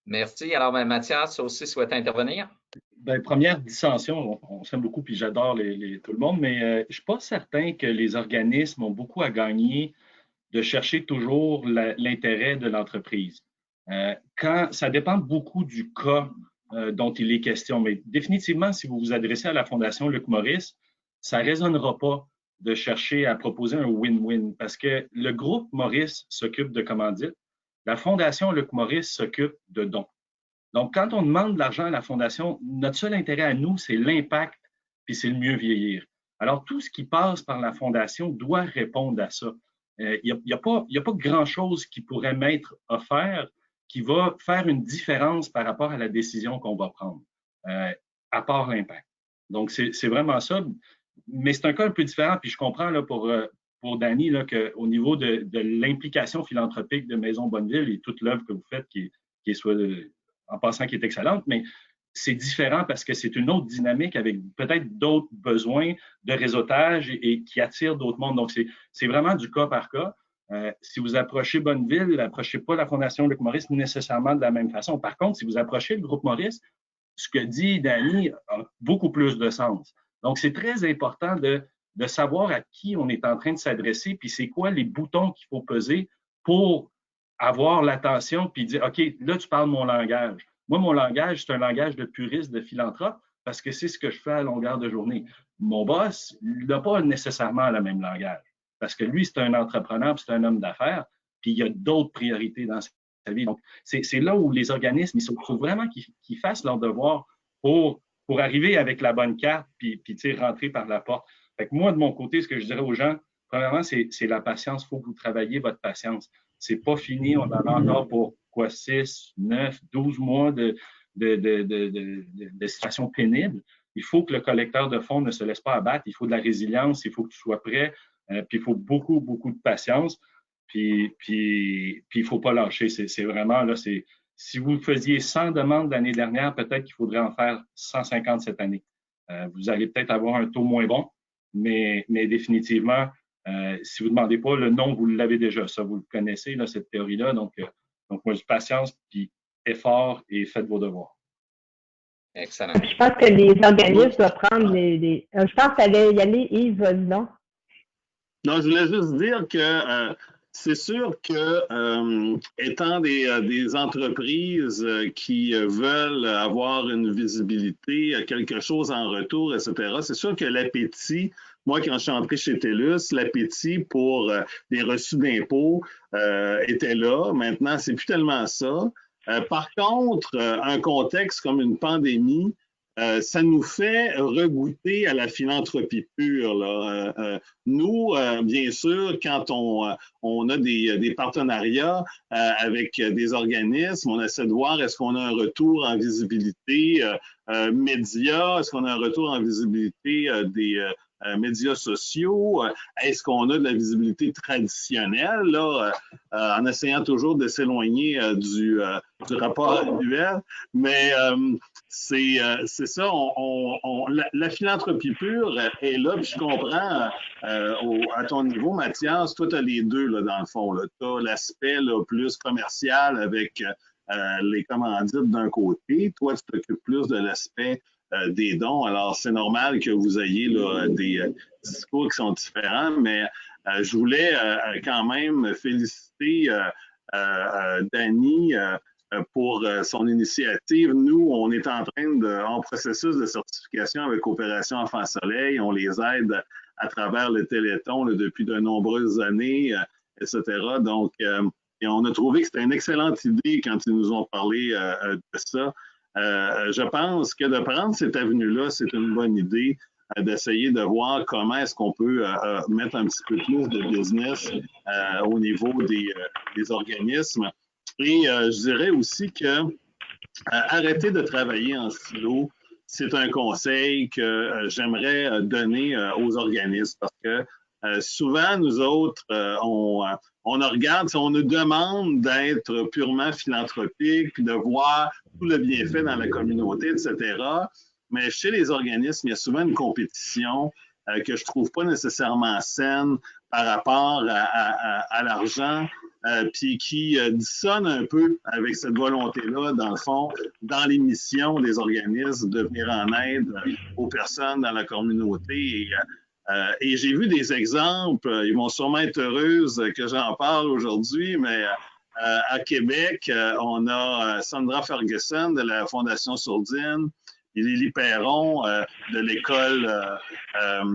Merci. Alors, Mathias aussi souhaite intervenir. Bien, première dissension, on s'aime beaucoup puis j'adore tout le monde, mais je ne suis pas certain que les organismes ont beaucoup à gagner de chercher toujours l'intérêt de l'entreprise. Ça dépend beaucoup du cas dont il est question, mais définitivement, si vous vous adressez à la Fondation Luc Morris, ça ne résonnera pas de chercher à proposer un win-win parce que le groupe Morris s'occupe de commandites, la Fondation Luc Morris s'occupe de dons. Donc, quand on demande de l'argent à la Fondation, notre seul intérêt à nous, c'est l'impact puis c'est le mieux vieillir. Alors, tout ce qui passe par la Fondation doit répondre à ça. Il n'y a pas grand-chose qui pourrait m'être offert qui va faire une différence par rapport à la décision qu'on va prendre, à part l'impact. Donc, c'est vraiment ça. Mais c'est un cas un peu différent, puis je comprends là, pour Danny qu'au niveau de l'implication philanthropique de Maison Bonneville et toute l'œuvre que vous faites, qui est soit en passant qui est excellente, mais c'est différent parce que c'est une autre dynamique avec peut-être d'autres besoins de réseautage et qui attire d'autres mondes. Donc, c'est vraiment du cas par cas. Si vous approchez Bonneville, n'approchez pas la Fondation Luc Morris nécessairement de la même façon. Par contre, si vous approchez le groupe Morris, ce que dit Danny a beaucoup plus de sens. Donc, c'est très important de savoir à qui on est en train de s'adresser, puis c'est quoi les boutons qu'il faut peser pour avoir l'attention, puis dire, OK, là, tu parles mon langage. Moi, mon langage, c'est un langage de puriste, de philanthrope, parce que c'est ce que je fais à longueur de journée. Mon boss, il n'a pas nécessairement le même langage, parce que lui, c'est un entrepreneur, c'est un homme d'affaires, puis il y a d'autres priorités dans sa vie. Donc, c'est là où les organismes, il faut vraiment qu'ils fassent leur devoir pour arriver avec la bonne carte, puis rentrer par la porte. Fait que moi, de mon côté, ce que je dirais aux gens, premièrement, c'est la patience. Il faut que vous travailliez votre patience. C'est pas fini. On en a encore pour 6, 9, 12 mois de situation pénible. Il faut que le collecteur de fonds ne se laisse pas abattre. Il faut de la résilience. Il faut que tu sois prêt. Puis il faut beaucoup, beaucoup de patience. Puis il faut pas lâcher. C'est vraiment là, si vous faisiez 100 demandes l'année dernière, peut-être qu'il faudrait en faire 150 cette année. Vous allez peut-être avoir un taux moins bon, mais définitivement, si vous ne demandez pas le nom, vous l'avez déjà. Ça, vous le connaissez, là, cette théorie-là. Donc moi, j'ai patience, puis effort et faites vos devoirs. Excellent. Je pense que les organismes doivent prendre je pense que tu allais y aller, Yves, non? Non, je voulais juste dire que c'est sûr que étant des entreprises qui veulent avoir une visibilité, quelque chose en retour, etc., c'est sûr que l'appétit, moi, quand je suis entré chez TELUS, l'appétit pour des reçus d'impôts était là. Maintenant, c'est plus tellement ça. Par contre, un contexte comme une pandémie, ça nous fait regoûter à la philanthropie pure, là. Nous, bien sûr, quand on a des partenariats avec des organismes, on essaie de voir est-ce qu'on a un retour en visibilité médias, est-ce qu'on a un retour en visibilité des médias sociaux, est-ce qu'on a de la visibilité traditionnelle, là, en essayant toujours de s'éloigner du rapport annuel, mais c'est ça, la philanthropie pure est là, puis je comprends à ton niveau, Mathias, toi, tu as les deux, là, dans le fond. Tu as l'aspect plus commercial avec les commandites d'un côté, toi, tu t'occupes plus de l'aspect des dons. Alors, c'est normal que vous ayez là, des discours qui sont différents, mais je voulais quand même féliciter Danny pour son initiative. Nous, on est en processus de certification avec Opération Enfants Soleil. On les aide à travers le Téléthon là, depuis de nombreuses années, etc. Donc, et on a trouvé que c'était une excellente idée quand ils nous ont parlé de ça. Je pense que de prendre cette avenue-là, c'est une bonne idée d'essayer de voir comment est-ce qu'on peut mettre un petit peu plus de business au niveau des organismes. Et je dirais aussi que arrêter de travailler en silo, c'est un conseil que j'aimerais donner aux organismes parce que souvent, nous autres, on regarde, on nous demande d'être purement philanthropique, puis de voir tout le bienfait dans la communauté, etc. Mais chez les organismes, il y a souvent une compétition que je trouve pas nécessairement saine par rapport à l'argent, puis qui dissonne un peu avec cette volonté-là, dans le fond, dans les missions des organismes, de venir en aide aux personnes dans la communauté. Et j'ai vu des exemples, ils vont sûrement être heureuses que j'en parle aujourd'hui, mais à Québec, on a Sandra Ferguson de la Fondation Sourdine, et Lily Perron de l'école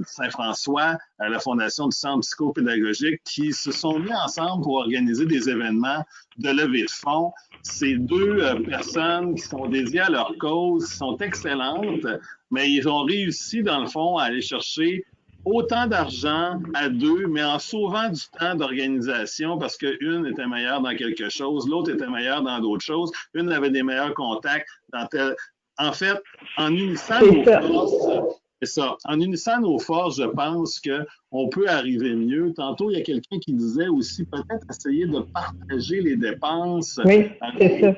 Saint-François, à la Fondation du Centre psychopédagogique, qui se sont mis ensemble pour organiser des événements de levée de fonds. Ces deux personnes qui sont dédiées à leur cause sont excellentes, mais ils ont réussi, dans le fond, à aller chercher autant d'argent à deux, mais en sauvant du temps d'organisation parce qu'une était meilleure dans quelque chose, l'autre était meilleure dans d'autres choses, une avait des meilleurs contacts dans tel... En fait, en unissant nos forces, c'est ça. En unissant nos forces, je pense qu'on peut arriver mieux. Tantôt, il y a quelqu'un qui disait aussi peut-être essayer de partager les dépenses. Oui, c'est ça.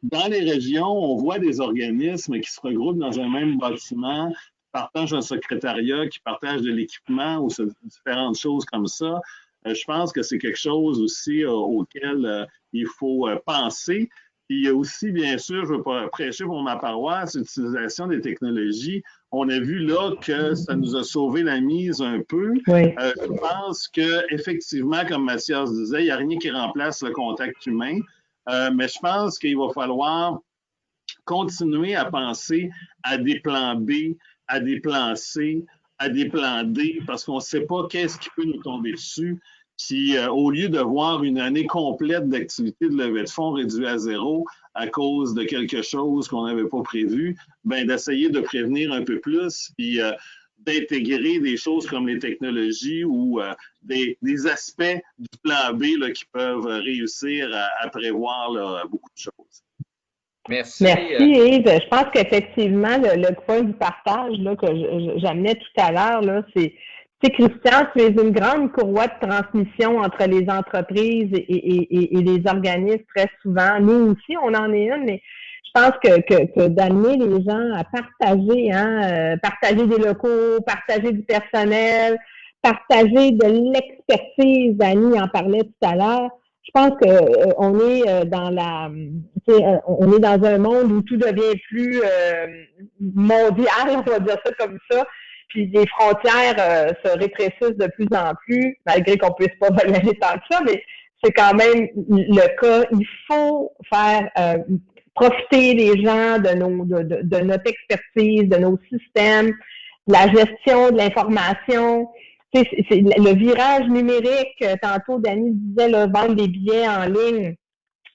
Dans les régions, on voit des organismes qui se regroupent dans un même bâtiment, partagent un secrétariat, qui partagent de l'équipement ou différentes choses comme ça. Je pense que c'est quelque chose aussi auquel il faut penser. Puis il y a aussi, bien sûr, je ne veux pas prêcher pour ma paroisse, l'utilisation des technologies. On a vu là que ça nous a sauvé la mise un peu. Oui. Je pense qu'effectivement, comme Mathias disait, il n'y a rien qui remplace le contact humain. Mais je pense qu'il va falloir continuer à penser à des plans B, à des plans C, à des plans D, parce qu'on ne sait pas qu'est-ce qui peut nous tomber dessus. Qui, au lieu de voir une année complète d'activité de levée de fonds réduite à zéro à cause de quelque chose qu'on n'avait pas prévu, ben d'essayer de prévenir un peu plus, puis d'intégrer des choses comme les technologies ou des aspects du plan B là, qui peuvent réussir à prévoir là, beaucoup de choses. Merci. Merci, Yves. Je pense qu'effectivement, le point du partage là, que j'amenais tout à l'heure, là, c'est Christian, tu es une grande courroie de transmission entre les entreprises et les organismes très souvent. Nous aussi, on en est une, mais je pense que d'amener les gens à partager, partager des locaux, partager du personnel, partager de l'expertise, Annie en parlait tout à l'heure. Je pense que on est on est dans un monde où tout devient plus mondial, on va dire ça comme ça. Puis les frontières se rétrécissent de plus en plus, malgré qu'on puisse pas voyager tant que ça, mais c'est quand même le cas. Il faut faire profiter les gens de notre expertise, de nos systèmes, de la gestion de l'information. C'est le virage numérique. Tantôt, Dany disait là, vendre des billets en ligne.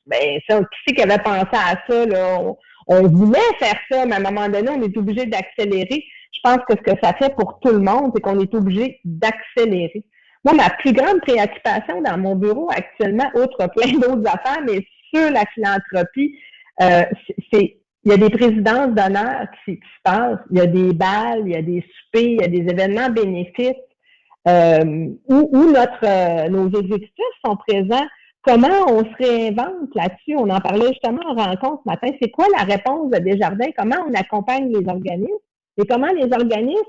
Ben ça, qui c'est qui avait pensé à ça là? On voulait faire ça, mais à un moment donné, on est obligé d'accélérer. Je pense que ce que ça fait pour tout le monde, c'est qu'on est obligé d'accélérer. Moi, ma plus grande préoccupation dans mon bureau actuellement, outre plein d'autres affaires, mais sur la philanthropie, il y a des présidences d'honneur qui se passent, il y a des balles, il y a des soupers, il y a des événements bénéfices où nos exécutifs sont présents. Comment on se réinvente là-dessus? On en parlait justement en rencontre ce matin. C'est quoi la réponse de Desjardins? Comment on accompagne les organismes? Et comment les organismes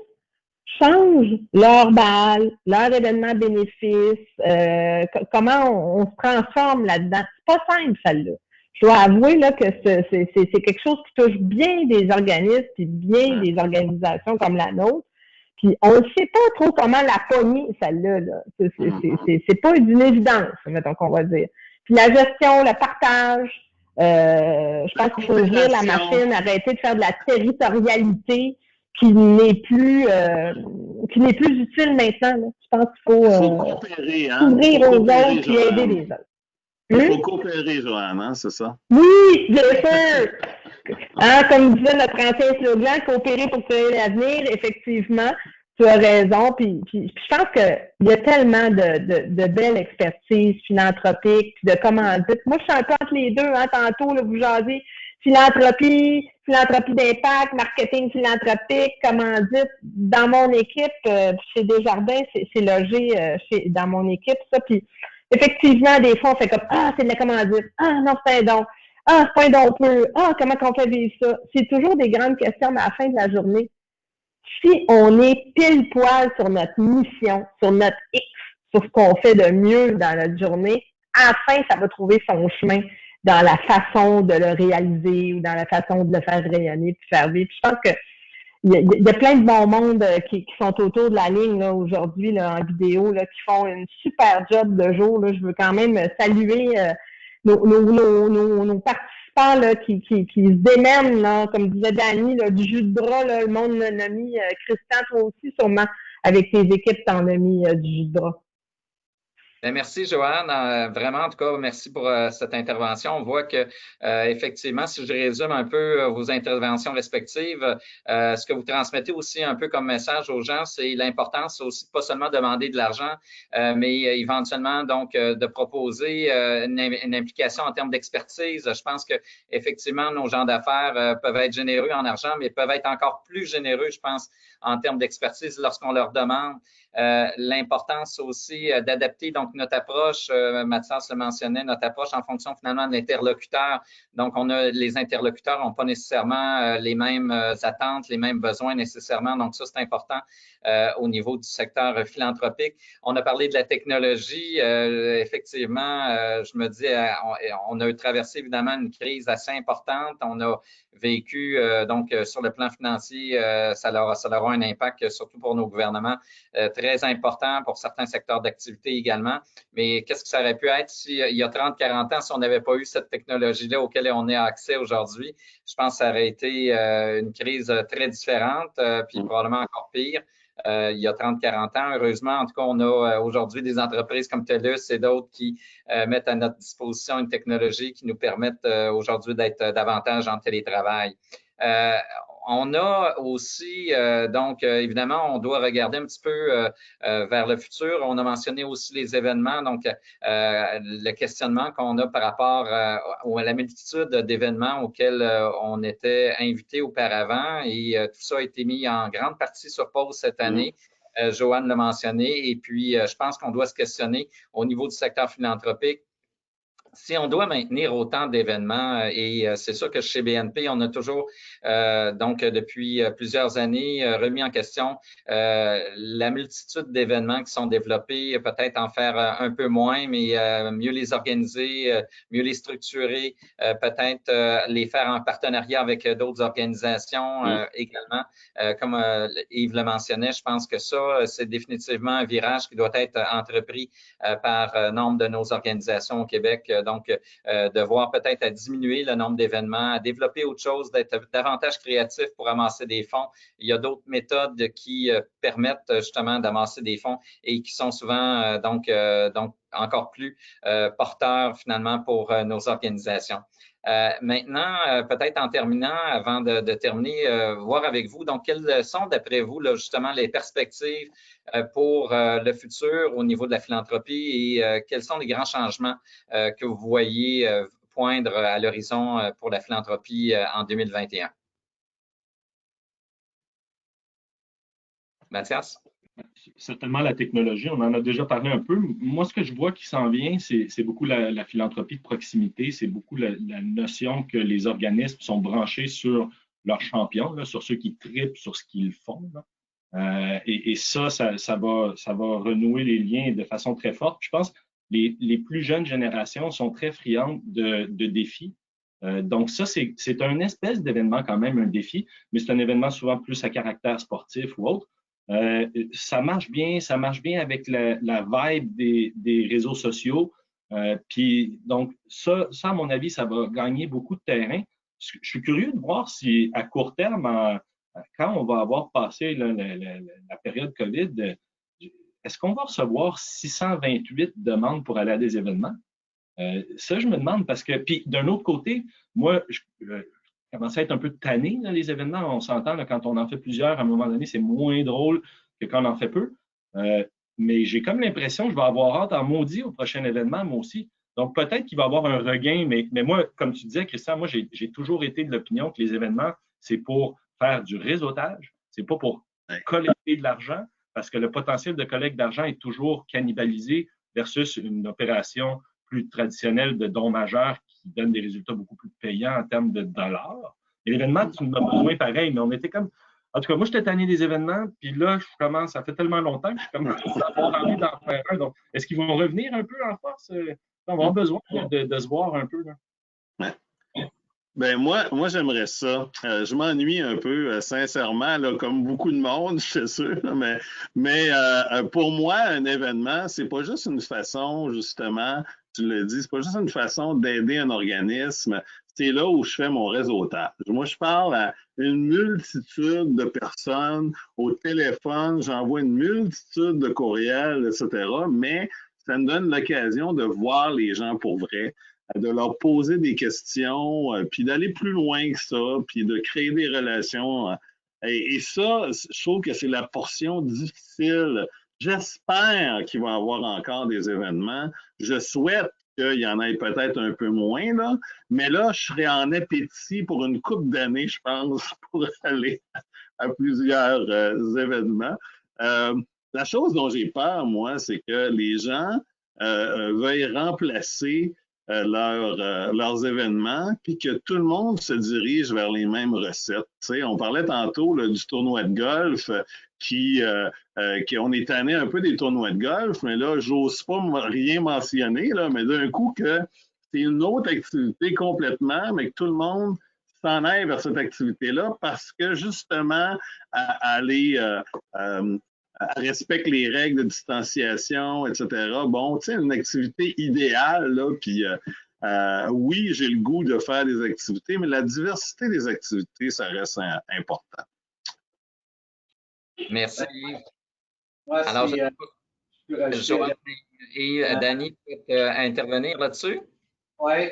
changent leur balle, leur événement bénéfice? Comment on se transforme là-dedans? C'est pas simple, celle-là. Je dois avouer là, que c'est quelque chose qui touche bien des organismes et bien des organisations comme la nôtre. Puis on ne sait pas trop comment la pogner, celle-là. Là. C'est pas d'une évidence, mettons qu'on va dire. Puis la gestion, le partage, je pense qu'il faut ouvrir la machine, arrêter de faire de la territorialité qui n'est plus utile maintenant. Là. Je pense qu'il faut coopérer, ouvrir aux autres et aider les autres. Il faut coopérer, Joanne, hein, c'est ça? Oui, bien sûr! Comme disait notre ancien slogan, coopérer pour créer l'avenir, effectivement, tu as raison. Puis je pense qu'il y a tellement de belles expertises philanthropiques, de commandites. Moi, je suis un peu entre les deux, tantôt, là, vous jasez philanthropie d'impact, marketing philanthropique, commandite. Dans mon équipe, chez Desjardins, c'est logé dans mon équipe, ça. Puis effectivement, des fois, on fait comme ah, c'est de la commandite. Ah non, c'est un don. Ah, c'est pas un don peu. Ah, comment qu'on fait vivre ça? C'est toujours des grandes questions, mais à la fin de la journée, si on est pile poil sur notre mission, sur notre X, sur ce qu'on fait de mieux dans notre journée, à la fin, ça va trouver son chemin dans la façon de le réaliser ou dans la façon de le faire rayonner puis faire vivre. Puis je pense que il y a plein de bons mondes qui sont autour de la ligne là, aujourd'hui là, en vidéo là, qui font une super job de jour. Là. Je veux quand même saluer nos participants là, qui se démènent, là, comme disait Dani, là, du jus de bras, là, le monde l'a mis. Christian, toi aussi, sûrement, avec tes équipes, t'en as mis du jus de bras. Bien, merci, Joanne. Vraiment, en tout cas, merci pour cette intervention. On voit que, effectivement, si je résume un peu vos interventions respectives, ce que vous transmettez aussi un peu comme message aux gens, c'est l'importance aussi de pas seulement demander de l'argent, mais éventuellement, donc, de proposer une implication en termes d'expertise. Je pense que, effectivement, nos gens d'affaires peuvent être généreux en argent, mais peuvent être encore plus généreux, je pense, en termes d'expertise lorsqu'on leur demande. L'importance aussi d'adapter donc notre approche, Mathias le mentionnait, notre approche en fonction finalement de l'interlocuteur. Donc, les interlocuteurs n'ont pas nécessairement les mêmes attentes, les mêmes besoins nécessairement. Donc, ça, c'est important au niveau du secteur philanthropique. On a parlé de la technologie. Effectivement, je me dis, on a traversé évidemment une crise assez importante. On a vécu, donc, sur le plan financier, ça aura un impact, surtout pour nos gouvernements, très important pour certains secteurs d'activité également. Mais qu'est-ce que ça aurait pu être si, il y a 30-40 ans, si on n'avait pas eu cette technologie-là auquel on a accès aujourd'hui? Je pense que ça aurait été une crise très différente, puis probablement encore pire. Il y a 30-40 ans. Heureusement, en tout cas, on a aujourd'hui des entreprises comme TELUS et d'autres qui mettent à notre disposition une technologie qui nous permettent aujourd'hui d'être davantage en télétravail. On a aussi, donc, évidemment, on doit regarder un petit peu vers le futur. On a mentionné aussi les événements, donc le questionnement qu'on a par rapport à la multitude d'événements auxquels on était invité auparavant et tout ça a été mis en grande partie sur pause cette année. Joanne l'a mentionné et puis je pense qu'on doit se questionner au niveau du secteur philanthropique. Si on doit maintenir autant d'événements, et c'est sûr que chez BNP, on a toujours, donc depuis plusieurs années, remis en question la multitude d'événements qui sont développés, peut-être en faire un peu moins, mais mieux les organiser, mieux les structurer, peut-être les faire en partenariat avec d'autres organisations également. Comme Yves le mentionnait, je pense que ça, c'est définitivement un virage qui doit être entrepris par nombre de nos organisations au Québec. Donc, de voir peut-être à diminuer le nombre d'événements, à développer autre chose, d'être davantage créatif pour amasser des fonds. Il y a d'autres méthodes qui permettent justement d'amasser des fonds et qui sont souvent donc encore plus porteurs finalement pour nos organisations. Maintenant, peut-être en terminant, avant de terminer, voir avec vous, donc quelles sont d'après vous là, justement les perspectives pour le futur au niveau de la philanthropie et quels sont les grands changements que vous voyez poindre à l'horizon pour la philanthropie en 2021? Mathias? Certainement la technologie, on en a déjà parlé un peu. Moi, ce que je vois qui s'en vient, c'est beaucoup la philanthropie de proximité, c'est beaucoup la notion que les organismes sont branchés sur leurs champions, là, sur ceux qui trippent, sur ce qu'ils font. Et ça va renouer les liens de façon très forte. Je pense que les plus jeunes générations sont très friandes de défis. Donc ça, c'est un espèce d'événement quand même, un défi, mais c'est un événement souvent plus à caractère sportif ou autre. Ça marche bien avec la vibe des réseaux sociaux. Puis donc ça, à mon avis, ça va gagner beaucoup de terrain. Je suis curieux de voir si à court terme, quand on va avoir passé la période COVID, est-ce qu'on va recevoir 628 demandes pour aller à des événements? Ça, je me demande parce que, puis d'un autre côté, moi, je commence à être un peu tanné, là, les événements. On s'entend, là, quand on en fait plusieurs, à un moment donné, c'est moins drôle que quand on en fait peu. Mais j'ai comme l'impression que je vais avoir hâte en maudit au prochain événement, moi aussi. Donc, peut-être qu'il va y avoir un regain, mais moi, comme tu disais, Christian, moi, j'ai toujours été de l'opinion que les événements, c'est pour faire du réseautage, c'est pas pour collecter de l'argent, parce que le potentiel de collecte d'argent est toujours cannibalisé versus une opération plus traditionnelle de dons majeurs qui donne des résultats beaucoup plus payants en termes de dollars. Et l'événement, tu en as besoin pareil, mais on était comme... En tout cas, moi, j'étais tanné des événements, puis là, ça fait tellement longtemps que je commence à avoir envie d'en faire un. Donc, est-ce qu'ils vont revenir un peu en force? On va avoir besoin de se voir un peu. Là. Ouais. Ben moi j'aimerais ça. Je m'ennuie un peu, sincèrement, là, comme beaucoup de monde, je suis sûr. Mais pour moi, un événement, c'est pas juste une façon, justement, tu l'as dit, c'est pas juste une façon d'aider un organisme. C'est là où je fais mon réseautage. Moi, je parle à une multitude de personnes au téléphone, j'envoie une multitude de courriels, etc. Mais ça me donne l'occasion de voir les gens pour vrai, de leur poser des questions, puis d'aller plus loin que ça, puis de créer des relations. Et ça, je trouve que c'est la portion difficile. J'espère qu'il va y avoir encore des événements. Je souhaite qu'il y en ait peut-être un peu moins, là. Mais là, je serai en appétit pour une couple d'années, je pense, pour aller à plusieurs événements. La chose dont j'ai peur, moi, c'est que les gens veuillent remplacer leurs événements, puis que tout le monde se dirige vers les mêmes recettes. Tu sais, on parlait tantôt là, du tournoi de golf on est tanné un peu des tournois de golf, mais là, j'ose pas rien mentionner, là, mais d'un coup que c'est une autre activité complètement, mais que tout le monde s'en aille vers cette activité-là parce que justement, elle respecte les règles de distanciation, etc. Bon, tu sais, une activité idéale, là, puis oui, j'ai le goût de faire des activités, mais la diversité des activités, ça reste important. Merci. Moi, alors, Joanne et Danny, peut intervenir là-dessus? Oui,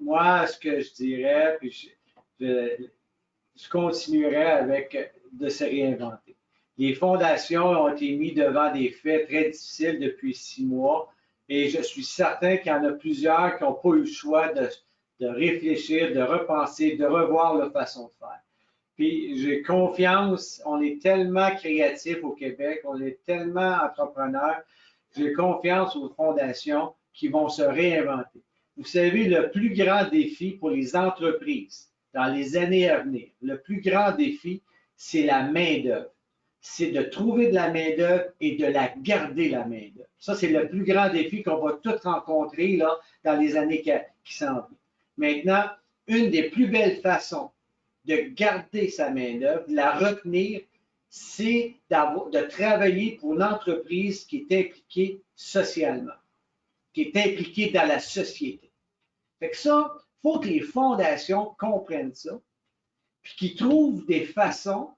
moi, ce que je dirais, puis je continuerai avec de se réinventer. Les fondations ont été mises devant des faits très difficiles depuis 6 mois et je suis certain qu'il y en a plusieurs qui n'ont pas eu le choix de réfléchir, de repenser, de revoir leur façon de faire. Puis j'ai confiance, on est tellement créatifs au Québec, on est tellement entrepreneurs, j'ai confiance aux fondations qui vont se réinventer. Vous savez, le plus grand défi pour les entreprises dans les années à venir, le plus grand défi, c'est la main-d'œuvre. C'est de trouver de la main-d'œuvre et de la garder, la main-d'œuvre. Ça, c'est le plus grand défi qu'on va tous rencontrer là, dans les années qui s'en viennent. Maintenant, une des plus belles façons de garder sa main-d'œuvre, de la retenir, c'est de travailler pour une entreprise qui est impliquée socialement, qui est impliquée dans la société. Fait que ça, il faut que les fondations comprennent ça, puis qu'ils trouvent des façons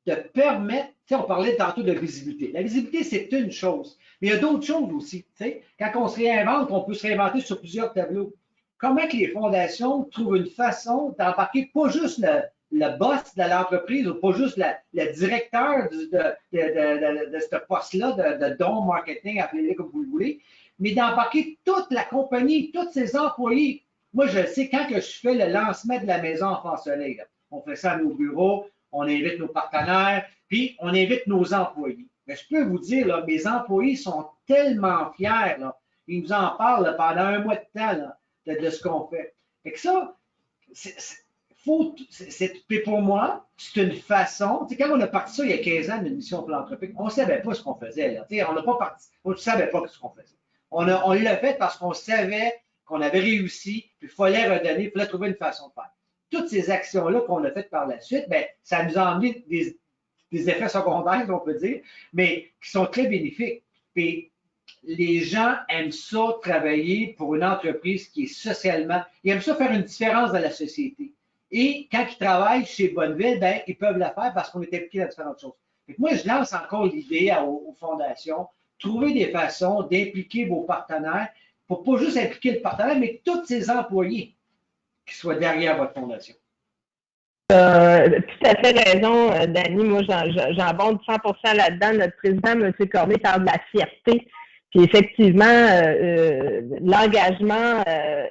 de permettre, tu sais, on parlait tantôt de visibilité. La visibilité, c'est une chose, mais il y a d'autres choses aussi. Tu sais, quand on se réinvente, on peut se réinventer sur plusieurs tableaux. Comment que les fondations trouvent une façon d'embarquer pas juste le boss de l'entreprise ou pas juste le directeur de ce poste-là de don marketing, appelez-le comme vous le voulez, mais d'embarquer toute la compagnie, tous ses employés. Moi, je sais, quand que je fais le lancement de la maison Enfants Soleil, là, on fait ça à nos bureaux, on invite nos partenaires, puis on invite nos employés. Mais je peux vous dire, là, mes employés sont tellement fiers. Là, ils nous en parlent là, pendant un mois de temps là, de ce qu'on fait. Fait que ça, pour moi, c'est une façon. Tu sais, quand on a parti ça il y a 15 ans d'une mission philanthropique, on ne savait pas ce qu'on faisait. Là. Tu sais, on ne savait pas ce qu'on faisait. On l'a fait parce qu'on savait qu'on avait réussi, puis il fallait redonner, il fallait trouver une façon de faire. Toutes ces actions-là qu'on a faites par la suite, bien, ça nous a amené des effets secondaires, on peut dire, mais qui sont très bénéfiques. Puis les gens aiment ça travailler pour une entreprise qui est socialement, ils aiment ça faire une différence dans la société. Et quand ils travaillent chez Bonneville, bien, ils peuvent le faire parce qu'on est impliqué dans différentes choses. Donc, moi, je lance encore l'idée aux fondations, trouver des façons d'impliquer vos partenaires pour pas juste impliquer le partenaire, mais tous ses employés qui soient derrière votre fondation. Tout à fait raison, Danny. Moi, j'abonde 100% là-dedans. Notre président, M. Cormier, parle de la fierté. Puis effectivement, l'engagement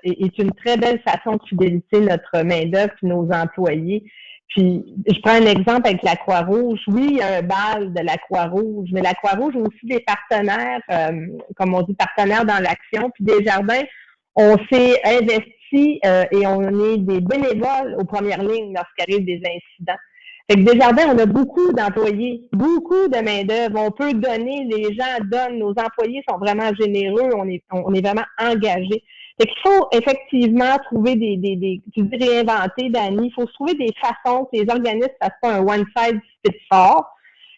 est une très belle façon de fidéliser notre main-d'œuvre et nos employés. Puis, je prends un exemple avec la Croix-Rouge. Oui, il y a un bal de la Croix-Rouge, mais la Croix-Rouge a aussi des partenaires, comme on dit, partenaires dans l'action. Puis Desjardins, on s'est investi et on est des bénévoles aux premières lignes lorsqu'arrivent des incidents. Fait que Desjardins, on a beaucoup d'employés, beaucoup de main-d'œuvre. On peut donner, les gens donnent, nos employés sont vraiment généreux, on est vraiment engagés. Fait qu'il faut effectivement trouver tu dis réinventer, Dani, il faut se trouver des façons que les organismes ne fassent pas un one-size-fits-all.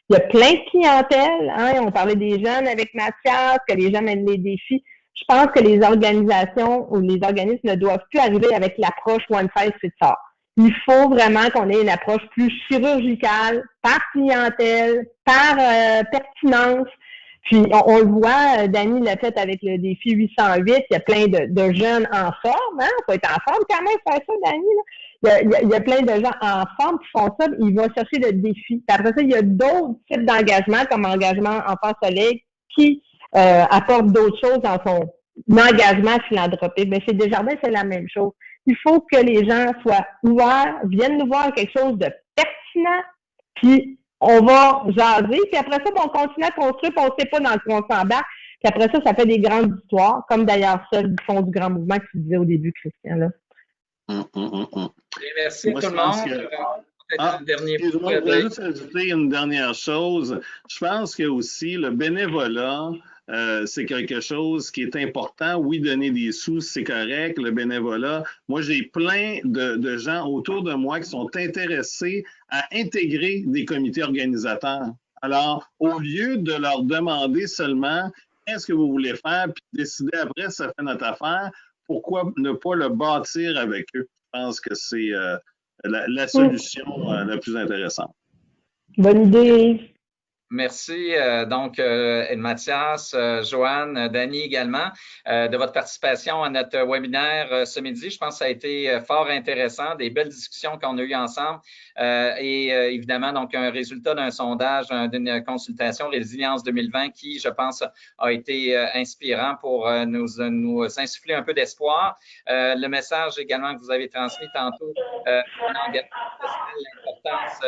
Il y a plein de clientèle, hein, on parlait des jeunes avec Mathias, que les jeunes mènent les défis. Je pense que les organisations ou les organismes ne doivent plus arriver avec l'approche one-size-fits-all. Il faut vraiment qu'on ait une approche plus chirurgicale, par clientèle, par pertinence. Puis, on le voit, Dani l'a fait avec le défi 808, il y a plein de jeunes en forme, hein? Faut être en forme quand même, faire ça, Dani, là. Il y a plein de gens en forme qui font ça, ils vont chercher le défi. Puis après ça, il y a d'autres types d'engagement, comme engagement Enfant Soleil, qui apportent d'autres choses dans son engagement philanthropique. Mais chez Desjardins, c'est la même chose. Il faut que les gens soient ouverts, viennent nous voir quelque chose de pertinent, puis on va jaser, puis après ça, on continue à construire, puis on ne sait pas dans quoi on s'embarque. Puis après ça, ça fait des grandes histoires, comme d'ailleurs celle du Fonds du Grand Mouvement que tu disais au début, Christian. Là. Merci tout le monde. Excuse-moi, je voudrais juste ajouter une dernière chose. Je pense que aussi le bénévolat, c'est quelque chose qui est important. Oui, donner des sous, c'est correct, le bénévolat. Moi, j'ai plein de gens autour de moi qui sont intéressés à intégrer des comités organisateurs. Alors, au lieu de leur demander seulement qu'est-ce que vous voulez faire, puis décider après, ça fait notre affaire, pourquoi ne pas le bâtir avec eux? Je pense que c'est la solution la plus intéressante. Bonne idée. Merci donc Mathias, Joanne, Dani également de votre participation à notre webinaire ce midi. Je pense que ça a été fort intéressant, des belles discussions qu'on a eues ensemble et évidemment donc un résultat d'un sondage, d'une consultation Résilience 2020 qui, je pense, a été inspirant pour nous insuffler un peu d'espoir. Le message également que vous avez transmis tantôt, l'importance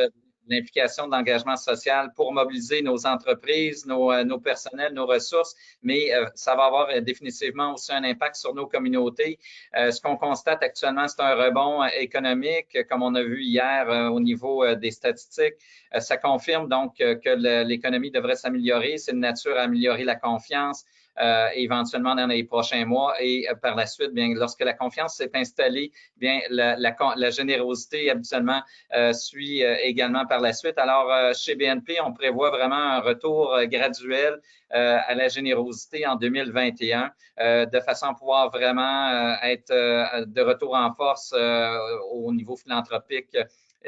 l'implication de l'engagement social pour mobiliser nos entreprises, nos personnels, nos ressources, mais ça va avoir définitivement aussi un impact sur nos communautés. Ce qu'on constate actuellement, c'est un rebond économique, comme on a vu hier au niveau des statistiques. Ça confirme donc que l'économie devrait s'améliorer. C'est de nature à améliorer la confiance. Éventuellement dans les prochains mois et par la suite, bien, lorsque la confiance s'est installée, bien, la générosité habituellement suit également par la suite. Alors, chez BNP, on prévoit vraiment un retour graduel à la générosité en 2021 de façon à pouvoir vraiment être de retour en force au niveau philanthropique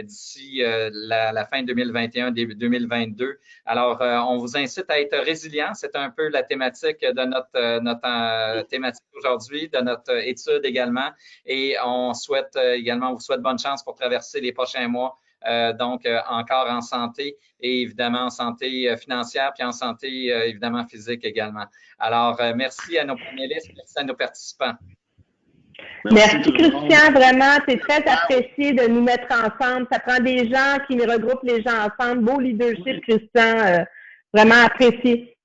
d'ici la fin 2021, début 2022. Alors, on vous incite à être résilient. C'est un peu la thématique de notre thématique aujourd'hui, de notre étude également. Et on souhaite également, on vous souhaite bonne chance pour traverser les prochains mois. Donc, encore en santé et évidemment en santé financière puis en santé évidemment physique également. Alors, merci à nos panélistes, merci à nos participants. Merci Christian, vraiment, c'est très apprécié de nous mettre ensemble. Ça prend des gens qui regroupent les gens ensemble. Beau leadership, Christian, vraiment apprécié.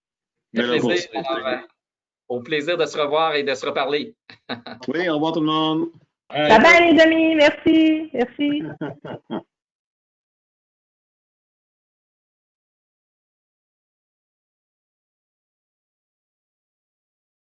Au plaisir de se revoir et de se reparler. Oui, au revoir tout le monde. Bye bye les amis, merci.